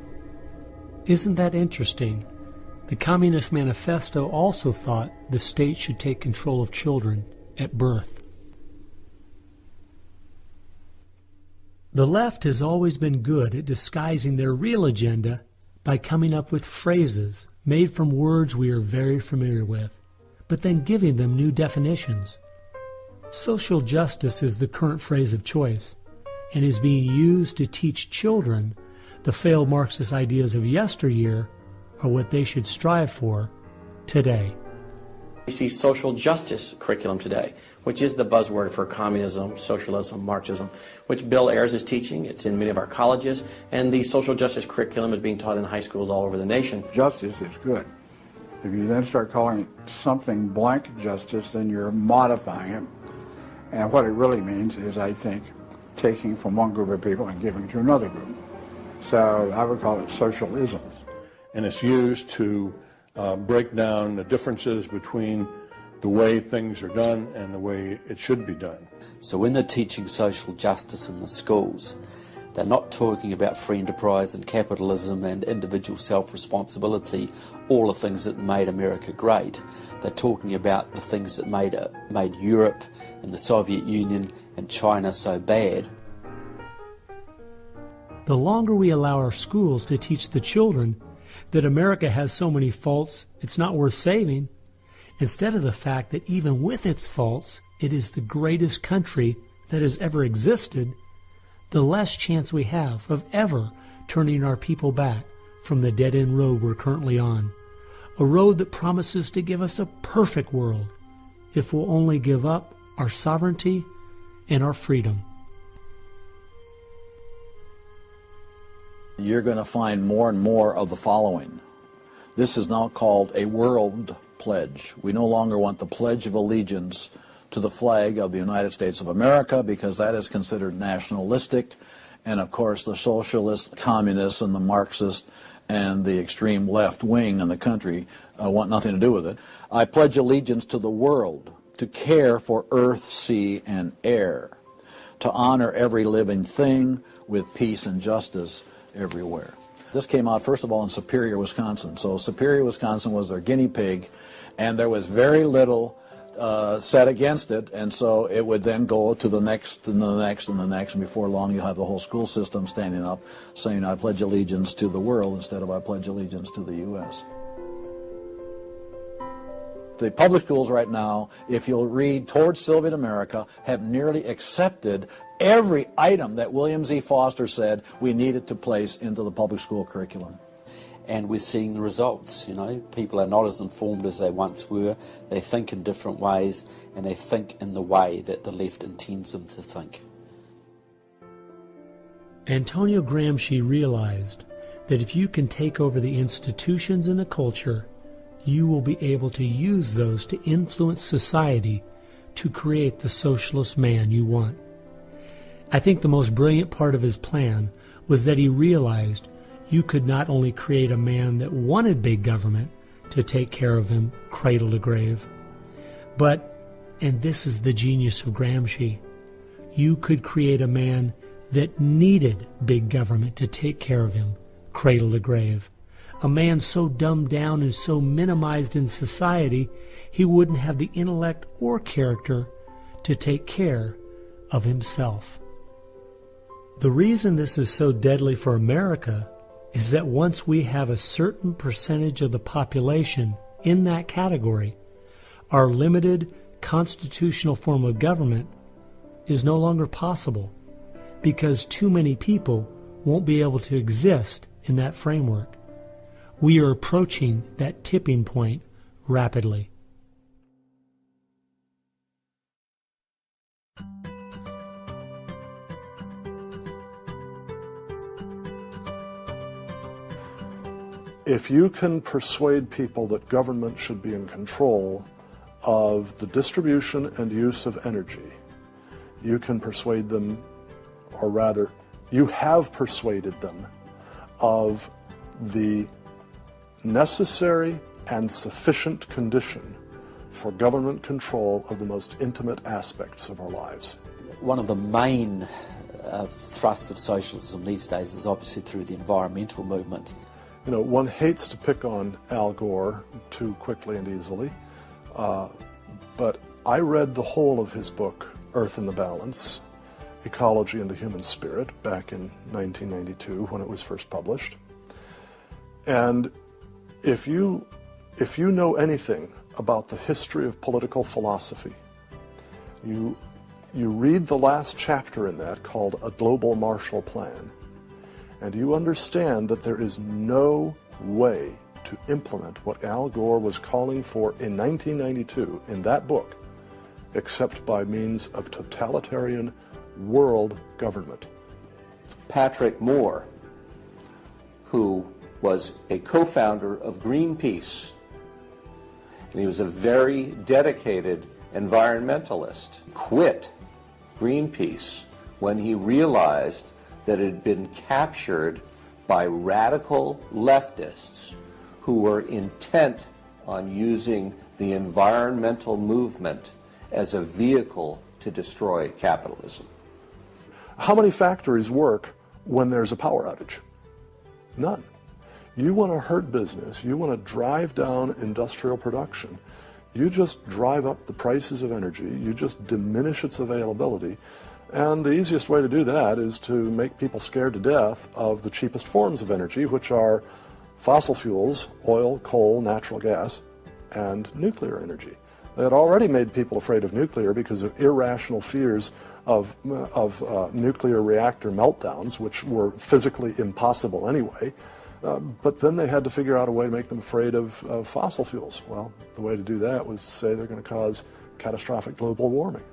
Isn't that interesting? The Communist Manifesto also thought the state should take control of children at birth. The left has always been good at disguising their real agenda by coming up with phrases made from words we are very familiar with, but then giving them new definitions. Social justice is the current phrase of choice and is being used to teach children the failed Marxist ideas of yesteryear are what they should strive for today. We see social justice curriculum today, which is the buzzword for communism, socialism, Marxism, which Bill Ayers is teaching. It's in many of our colleges, and the social justice curriculum is being taught in high schools all over the nation. Justice is good. If you then start calling it something blank justice, then you're modifying it. And what it really means is, I think, taking from one group of people and giving to another group. So I would call it socialism. and it's used to break down the differences between the way things are done and the way it should be done. So when they're teaching social justice in the schools, they're not talking about free enterprise and capitalism and individual self-responsibility, all the things that made America great. They're talking about the things that made Europe and the Soviet Union and China so bad. The longer we allow our schools to teach the children that America has so many faults it's not worth saving, instead of the fact that even with its faults, it is the greatest country that has ever existed, the less chance we have of ever turning our people back from the dead-end road we're currently on, a road that promises to give us a perfect world if we'll only give up our sovereignty and our freedom. You're going to find more and more of the following. This is now called a world pledge. We no longer want the Pledge of Allegiance to the flag of the United States of America because that is considered nationalistic, and of course the socialists, communists, and the Marxists and the extreme left wing in the country want nothing to do with it. I pledge allegiance to the world, to care for earth, sea, and air, to honor every living thing with peace and justice everywhere. This came out, first of all, in Superior, Wisconsin. So Superior, Wisconsin was their guinea pig, and there was very little said against it, and so it would then go to the next and the next and the next, and before long you'll have the whole school system standing up saying, I pledge allegiance to the world instead of I pledge allegiance to the U.S. The public schools right now, if you'll read Towards Soviet America, have nearly accepted every item that William Z. Foster said we needed to place into the public school curriculum. And we're seeing the results. You know, people are not as informed as they once were. They think in different ways, and they think in the way that the left intends them to think. Antonio Gramsci realized that if you can take over the institutions in a culture, you will be able to use those to influence society to create the socialist man you want. I think the most brilliant part of his plan was that he realized you could not only create a man that wanted big government to take care of him cradle to grave, but, and this is the genius of Gramsci, you could create a man that needed big government to take care of him cradle to grave. A man so dumbed down and so minimized in society, he wouldn't have the intellect or character to take care of himself. The reason this is so deadly for America is that once we have a certain percentage of the population in that category, our limited constitutional form of government is no longer possible because too many people won't be able to exist in that framework. We are approaching that tipping point rapidly. If you can persuade people that government should be in control of the distribution and use of energy, you can persuade them, or rather, you have persuaded them of the necessary and sufficient condition for government control of the most intimate aspects of our lives. One of the main thrusts of socialism these days is obviously through the environmental movement. You know, one hates to pick on Al Gore too quickly and easily, but I read the whole of his book, Earth in the Balance, Ecology and the Human Spirit, back in 1992 when it was first published. And if you know anything about the history of political philosophy, you read the last chapter in that called A Global Marshall Plan, and you understand that there is no way to implement what Al Gore was calling for in 1992 in that book except by means of totalitarian world government. Patrick Moore, who was a co-founder of Greenpeace, and he was a very dedicated environmentalist, quit Greenpeace when he realized that it had been captured by radical leftists who were intent on using the environmental movement as a vehicle to destroy capitalism. How many factories work when there's a power outage? None. You want to hurt business, you want to drive down industrial production, you just drive up the prices of energy, you just diminish its availability, and the easiest way to do that is to make people scared to death of the cheapest forms of energy, which are fossil fuels, oil, coal, natural gas, and nuclear energy. They had already made people afraid of nuclear because of irrational fears of nuclear reactor meltdowns, which were physically impossible anyway. But then they had to figure out a way to make them afraid of fossil fuels. Well, the way to do that was to say they're going to cause catastrophic global warming.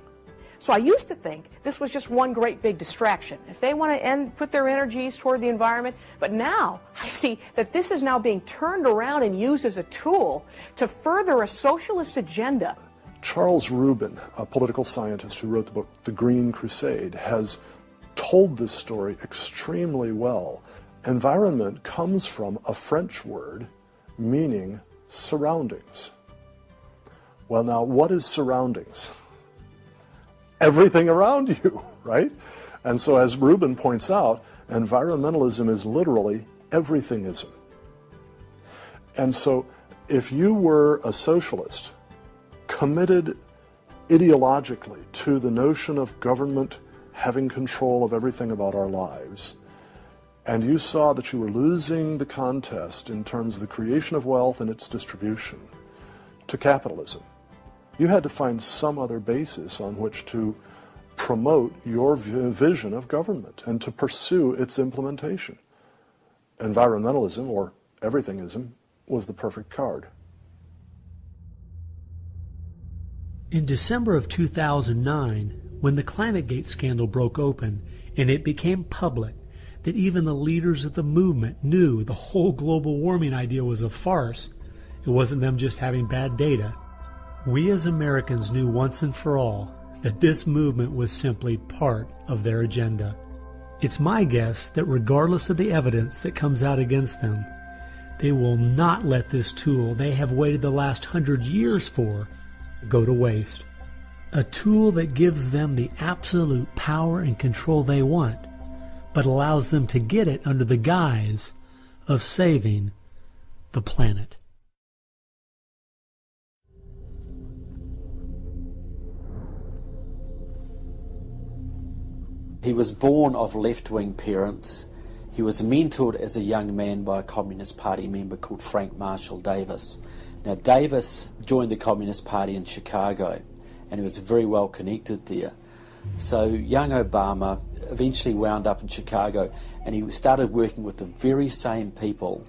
So I used to think this was just one great big distraction. If they want to put their energies toward the environment, but now I see that this is now being turned around and used as a tool to further a socialist agenda. Charles Rubin, a political scientist who wrote the book The Green Crusade, has told this story extremely well. Environment comes from a French word meaning surroundings. Well, now, what is surroundings? Everything around you, right? And so, as Rubin points out, environmentalism is literally everythingism. And so, if you were a socialist committed ideologically to the notion of government having control of everything about our lives, and you saw that you were losing the contest in terms of the creation of wealth and its distribution to capitalism, you had to find some other basis on which to promote your vision of government and to pursue its implementation. Environmentalism, or everythingism, was the perfect card. In December of 2009, when the ClimateGate scandal broke open and it became public that even the leaders of the movement knew the whole global warming idea was a farce, it wasn't them just having bad data, we as Americans knew once and for all that this movement was simply part of their agenda. It's my guess that regardless of the evidence that comes out against them, they will not let this tool they have waited the last 100 years for go to waste. A tool that gives them the absolute power and control they want, but allows them to get it under the guise of saving the planet. He was born of left-wing parents. He was mentored as a young man by a Communist Party member called Frank Marshall Davis. Now, Davis joined the Communist Party in Chicago, and he was very well connected there. So young Obama eventually wound up in Chicago, and he started working with the very same people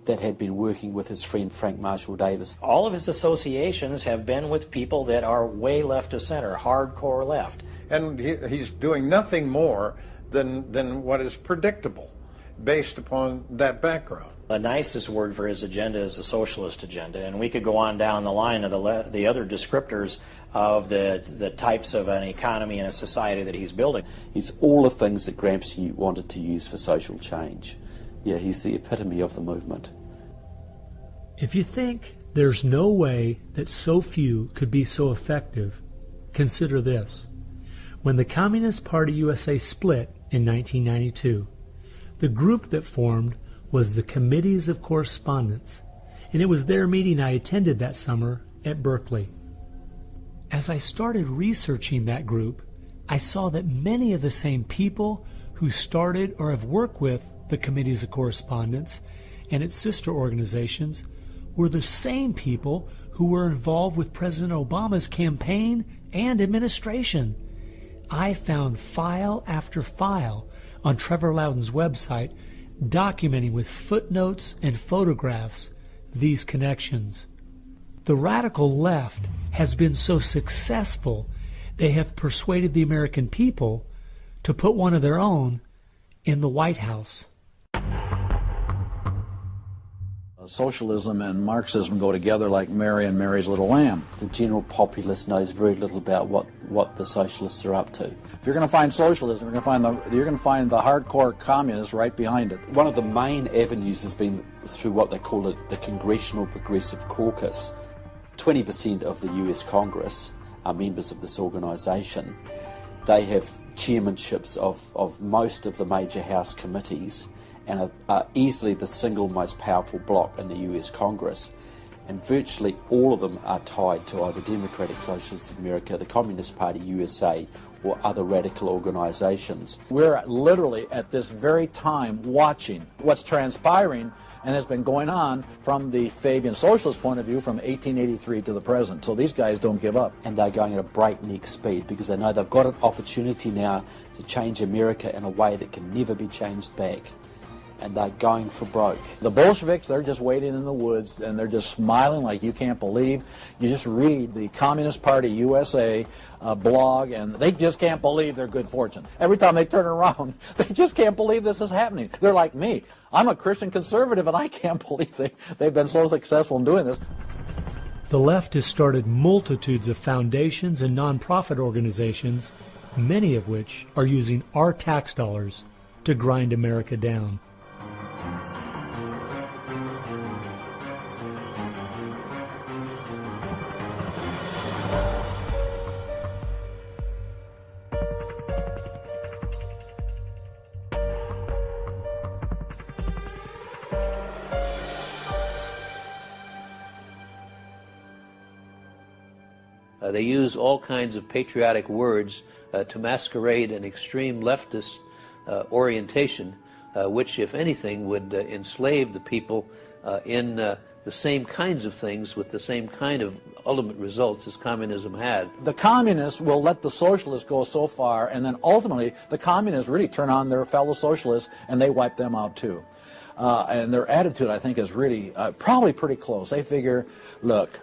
that had been working with his friend Frank Marshall Davis. All of his associations have been with people that are way left of center, hardcore left. And he's doing nothing more than what is predictable based upon that background. The nicest word for his agenda is the socialist agenda, and we could go on down the line of the other descriptors of the types of an economy and a society that he's building. It's all the things that Gramsci wanted to use for social change. Yeah, he's the epitome of the movement. If you think there's no way that so few could be so effective, consider this. When the Communist Party USA split in 1992, the group that formed was the Committees of Correspondence, and it was their meeting I attended that summer at Berkeley. As I started researching that group, I saw that many of the same people who started or have worked with the Committees of Correspondence and its sister organizations were the same people who were involved with President Obama's campaign and administration. I found file after file on Trevor Loudon's website documenting with footnotes and photographs these connections. The radical left has been so successful they have persuaded the American people to put one of their own in the White House. Socialism and Marxism go together like Mary and Mary's little lamb. The general populace knows very little about what what the socialists are up to. If you're going to find socialism, you're going to find the hardcore communists right behind it. One of the main avenues has been through what they call the Congressional Progressive Caucus. 20% of the US Congress are members of this organisation. They have chairmanships of most of the major House committees and are easily the single most powerful bloc in the US Congress. And virtually all of them are tied to either Democratic Socialists of America, the Communist Party USA, or other radical organisations. We're literally at this very time watching what's transpiring and has been going on from the Fabian socialist point of view from 1883 to the present. So these guys don't give up. And they're going at a breakneck speed because they know they've got an opportunity now to change America in a way that can never be changed back. And they're going for broke. The Bolsheviks, they're just waiting in the woods and they're just smiling like you can't believe. You just read the Communist Party USA blog and they just can't believe their good fortune. Every time they turn around, they just can't believe this is happening. They're like me. I'm a Christian conservative and I can't believe they've been so successful in doing this. The left has started multitudes of foundations and nonprofit organizations, many of which are using our tax dollars to grind America down. They use all kinds of patriotic words to masquerade an extreme leftist orientation, which, if anything, would enslave the people in the same kinds of things with the same kind of ultimate results as communism had. The communists will let the socialists go so far, and then ultimately the communists really turn on their fellow socialists and they wipe them out too. And their attitude, I think, is really probably pretty close. They figure, look,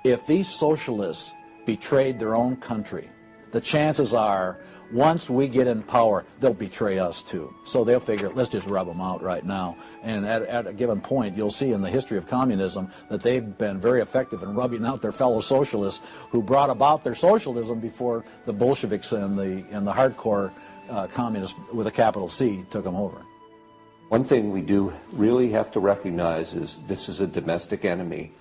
if these socialists betrayed their own country, the chances are, once we get in power, they'll betray us too. So they'll figure, let's just rub them out right now. And at a given point, you'll see in the history of communism that they've been very effective in rubbing out their fellow socialists who brought about their socialism before the Bolsheviks and the hardcore communists with a capital C took them over. One thing we do really have to recognize is this is a domestic enemy.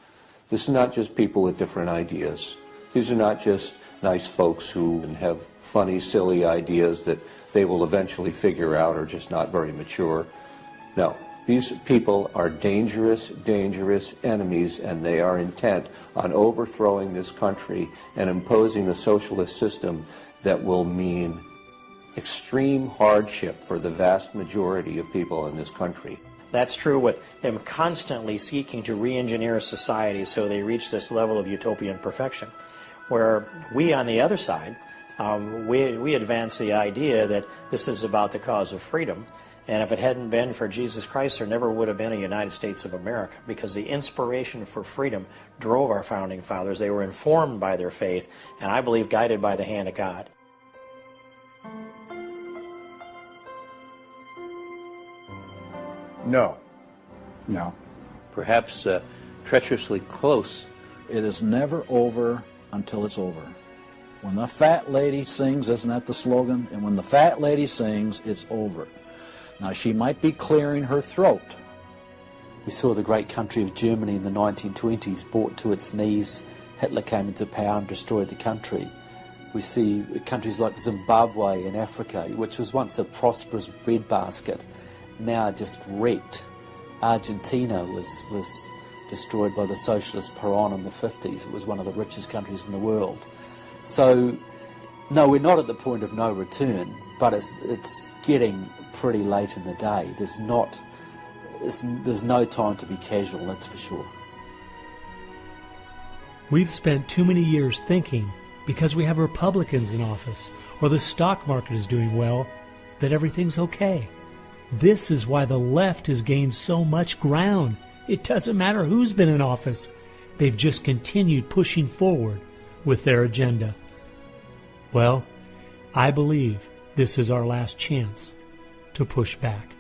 This is not just people with different ideas. These are not just nice folks who have funny, silly ideas that they will eventually figure out are just not very mature. No, these people are dangerous, dangerous enemies, and they are intent on overthrowing this country and imposing a socialist system that will mean extreme hardship for the vast majority of people in this country. That's true with them constantly seeking to re-engineer society so they reach this level of utopian perfection. Where we, on the other side, we advance the idea that this is about the cause of freedom, and if it hadn't been for Jesus Christ, there never would have been a United States of America, because the inspiration for freedom drove our founding fathers. They were informed by their faith, and I believe guided by the hand of God. No. No. Perhaps treacherously close. It is never over until it's over. When the fat lady sings, isn't that the slogan? And when the fat lady sings, it's over. Now, she might be clearing her throat. We saw the great country of Germany in the 1920s brought to its knees. Hitler came into power and destroyed the country. We see countries like Zimbabwe in Africa, which was once a prosperous breadbasket, now just wrecked. Argentina was destroyed by the socialist Perón in the 50s. It was one of the richest countries in the world. So, no, we're not at the point of no return, but it's getting pretty late in the day. There's no time to be casual, that's for sure. We've spent too many years thinking, because we have Republicans in office, or the stock market is doing well, that everything's okay. This is why the left has gained so much ground. It doesn't matter who's been in office. They've just continued pushing forward with their agenda. Well, I believe this is our last chance to push back.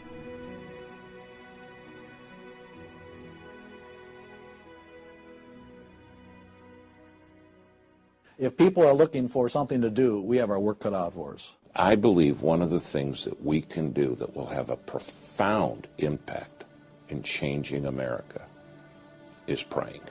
If people are looking for something to do, we have our work cut out for us. I believe one of the things that we can do that will have a profound impact in changing America is praying.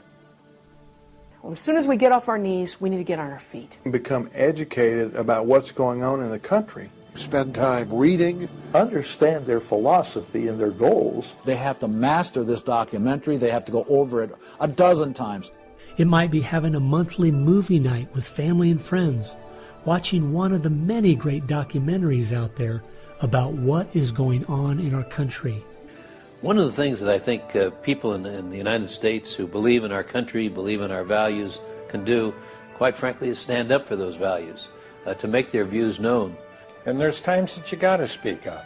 Well, as soon as we get off our knees, we need to get on our feet. Become educated about what's going on in the country. Spend time reading, understand their philosophy and their goals. They have to master this documentary. They have to go over it a dozen times. It might be having a monthly movie night with family and friends, watching one of the many great documentaries out there about what is going on in our country. One of the things that I think people in the United States who believe in our country, believe in our values, can do, quite frankly, is stand up for those values, to make their views known. And there's times that you got to speak up,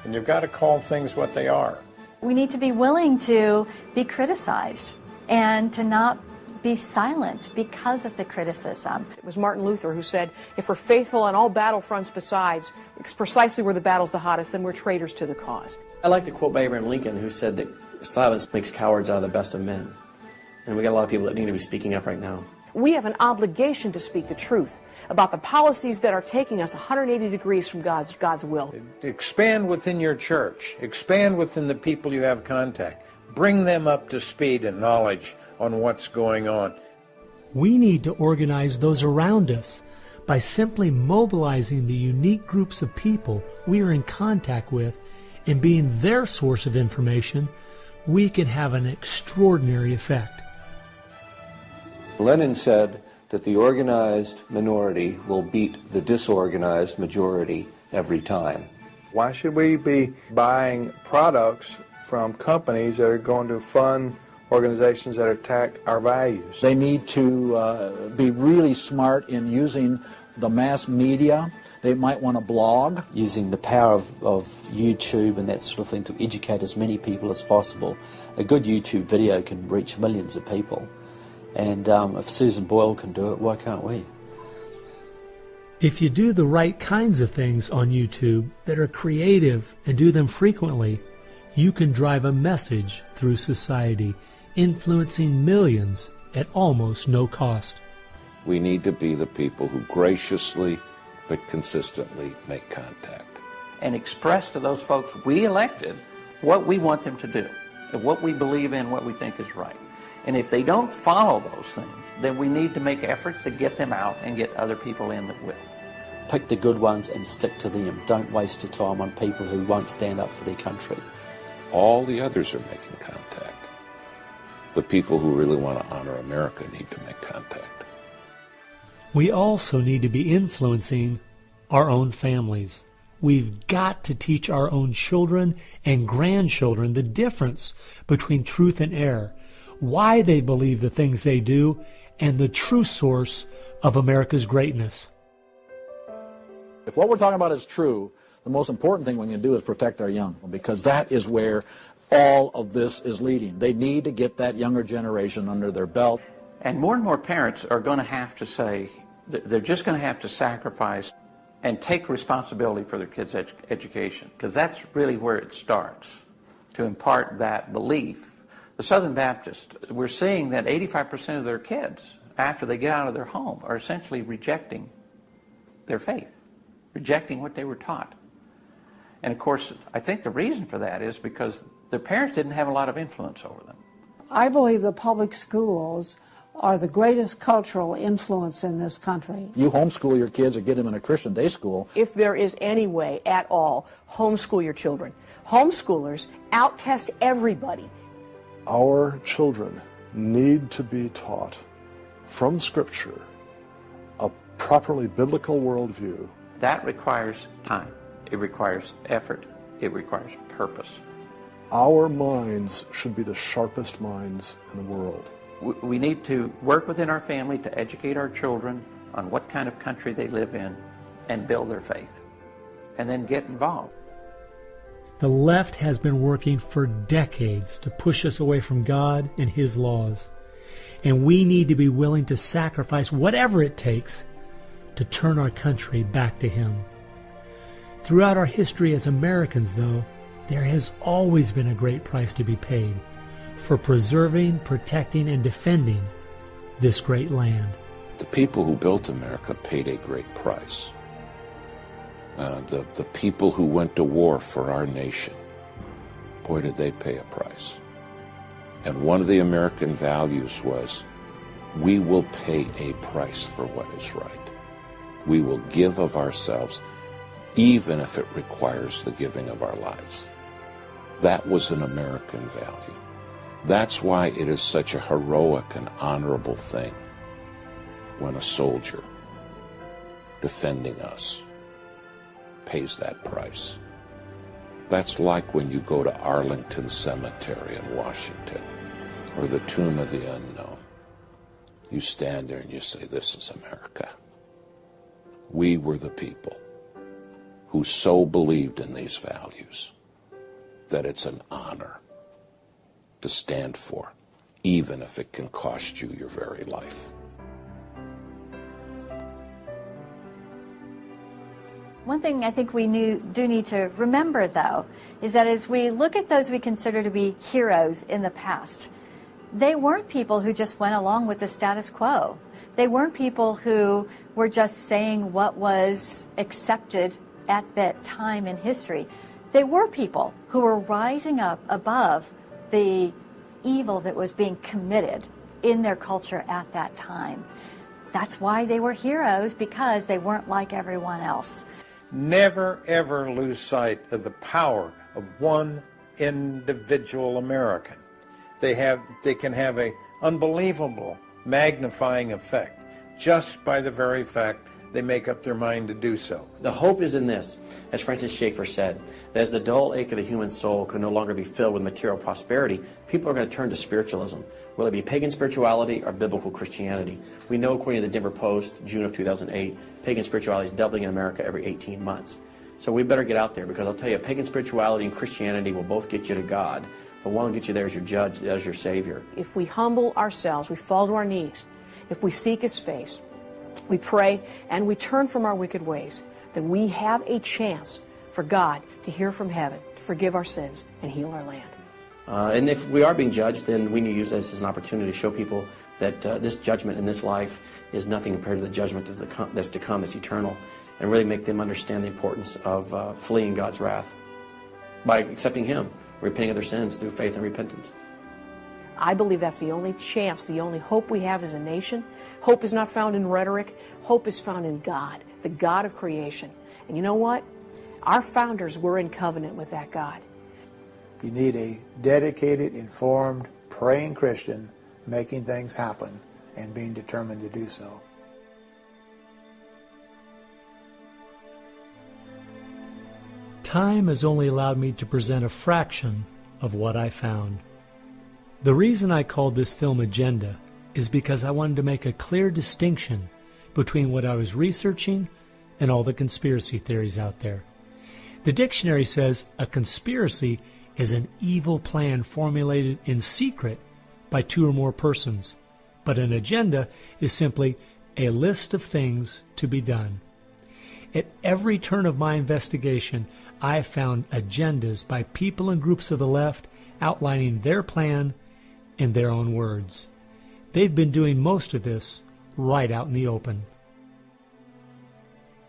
and you've got to call things what they are. We need to be willing to be criticized and to not be silent because of the criticism. It was Martin Luther who said, if we're faithful on all battlefronts besides, it's precisely where the battle's the hottest, then we're traitors to the cause. I like to quote by Abraham Lincoln, who said that silence makes cowards out of the best of men. And we got a lot of people that need to be speaking up right now. We have an obligation to speak the truth about the policies that are taking us 180 degrees from God's will. Expand within your church. Expand within the people you have contact. Bring them up to speed and knowledge on what's going on. We need to organize those around us by simply mobilizing the unique groups of people we are in contact with and being their source of information. We can have an extraordinary effect. Lenin said that the organized minority will beat the disorganized majority every time. Why should we be buying products from companies that are going to fund organizations that attack our values? They need to be really smart in using the mass media. They might want to blog. Using the power of YouTube and that sort of thing to educate as many people as possible. A good YouTube video can reach millions of people. And if Susan Boyle can do it, why can't we? If you do the right kinds of things on YouTube that are creative and do them frequently, you can drive a message through society, influencing millions at almost no cost. We need to be the people who graciously but consistently make contact. And express to those folks we elected what we want them to do, and what we believe in, what we think is right. And if they don't follow those things, then we need to make efforts to get them out and get other people in that will. Pick the good ones and stick to them. Don't waste your time on people who won't stand up for their country. All the others are making contact. The people who really want to honor America need to make contact. We also need to be influencing our own families. We've got to teach our own children and grandchildren the difference between truth and error, why they believe the things they do, and the true source of America's greatness. If what we're talking about is true, the most important thing we can do is protect our young, because that is where all of this is leading. They need to get that younger generation under their belt. And more parents are going to have to say, they're just going to have to sacrifice and take responsibility for their kids' education, because that's really where it starts, to impart that belief. The Southern Baptists, we're seeing that 85% of their kids, after they get out of their home, are essentially rejecting their faith, rejecting what they were taught. And of course, I think the reason for that is because their parents didn't have a lot of influence over them. I believe the public schools are the greatest cultural influence in this country. You homeschool your kids or get them in a Christian day school. If there is any way at all, homeschool your children. Homeschoolers out-test everybody. Our children need to be taught from Scripture a properly biblical worldview. That requires time. It requires effort. It requires purpose. Our minds should be the sharpest minds in the world. We need to work within our family to educate our children on what kind of country they live in and build their faith, and then get involved. The left has been working for decades to push us away from God and His laws, and we need to be willing to sacrifice whatever it takes to turn our country back to Him. Throughout our history as Americans, though, there has always been a great price to be paid for preserving, protecting, and defending this great land. the people who built America paid a great price. The people who went to war for our nation, boy, did they pay a price. And one of the American values was, we will pay a price for what is right. We will give of ourselves, even if it requires the giving of our lives. That was an American value. That's why it is such a heroic and honorable thing when a soldier defending us pays that price. That's like when you go to Arlington Cemetery in Washington, or the Tomb of the Unknown. You stand there and you say, this is America. We were the people who so believed in these values that it's an honor to stand for, even if it can cost you your very life. One thing I think we do need to remember, though, is that as we look at those we consider to be heroes in the past, they weren't people who just went along with the status quo. They weren't people who were just saying what was accepted at that time in history. They were people who were rising up above the evil that was being committed in their culture at that time. That's why they were heroes, because they weren't like everyone else. Never, ever lose sight of the power of one individual American. They can have an unbelievable magnifying effect just by the very fact they make up their mind to do so. The hope is in this, as Francis Schaeffer said, that as the dull ache of the human soul can no longer be filled with material prosperity, people are going to turn to spiritualism, whether it be pagan spirituality or biblical Christianity. We know, according to the Denver Post, June of 2008, pagan spirituality is doubling in America every 18 months. So we better get out there, because I'll tell you, pagan spirituality and Christianity will both get you to God, but one will get you there as your judge, as your Savior. If we humble ourselves, we fall to our knees, if we seek His face, we pray, and we turn from our wicked ways, then we have a chance for God to hear from heaven, to forgive our sins, and heal our land. And if we are being judged, then we need to use this as an opportunity to show people that this judgment in this life is nothing compared to the judgment that's to come, that's eternal, and really make them understand the importance of fleeing God's wrath by accepting Him, repenting of their sins through faith and repentance. I believe that's the only chance, the only hope we have as a nation. Hope is not found in rhetoric. Hope is found in God, the God of creation. And you know what? Our founders were in covenant with that God. You need a dedicated, informed, praying Christian making things happen and being determined to do so. Time has only allowed me to present a fraction of what I found. The reason I called this film Agenda is because I wanted to make a clear distinction between what I was researching and all the conspiracy theories out there. The dictionary says a conspiracy is an evil plan formulated in secret by two or more persons, but an agenda is simply a list of things to be done. At every turn of my investigation, I have found agendas by people and groups of the left outlining their plan in their own words. They've been doing most of this right out in the open.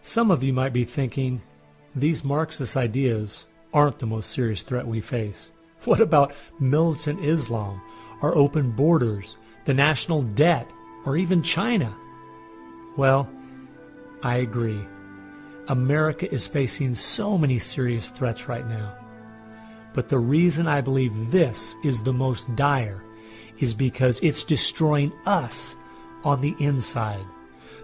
Some of you might be thinking, these Marxist ideas aren't the most serious threat we face. What about militant Islam, our open borders, the national debt, or even China? Well, I agree. America is facing so many serious threats right now. But the reason I believe this is the most dire is because it's destroying us on the inside.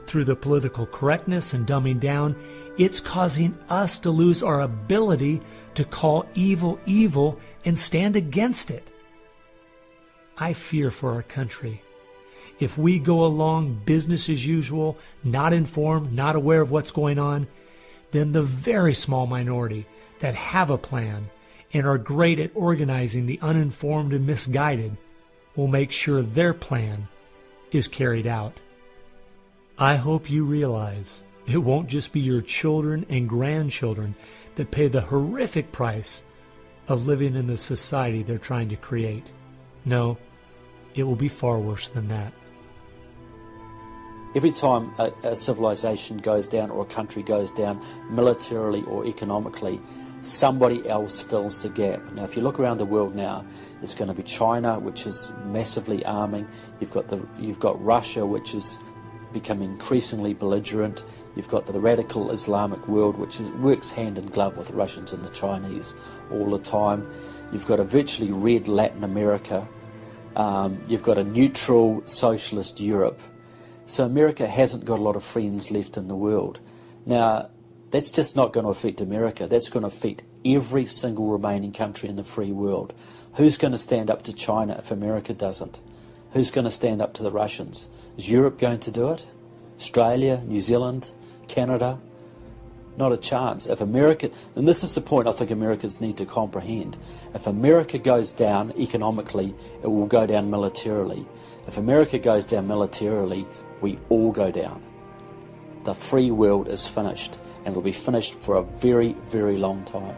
Through the political correctness and dumbing down, it's causing us to lose our ability to call evil evil and stand against it. I fear for our country. If we go along business as usual, not informed, not aware of what's going on, then the very small minority that have a plan and are great at organizing the uninformed and misguided will make sure their plan is carried out. I hope you realize it won't just be your children and grandchildren that pay the horrific price of living in the society they're trying to create. No, it will be far worse than that. Every time a civilization goes down or a country goes down militarily or economically, somebody else fills the gap. Now, if you look around the world now, it's going to be China, which is massively arming. You've got Russia, which is becoming increasingly belligerent. You've got the radical Islamic world, which works hand in glove with the Russians and the Chinese all the time. You've got a virtually red Latin America. You've got a neutral socialist Europe. So America hasn't got a lot of friends left in the world. Now, that's just not going to affect America. That's going to affect every single remaining country in the free world. Who's going to stand up to China if America doesn't? Who's going to stand up to the Russians? Is Europe going to do it? Australia, New Zealand, Canada? Not a chance. If America, and this is the point I think Americans need to comprehend, if America goes down economically, it will go down militarily. If America goes down militarily, we all go down. The free world is finished, and it will be finished for a very, very long time.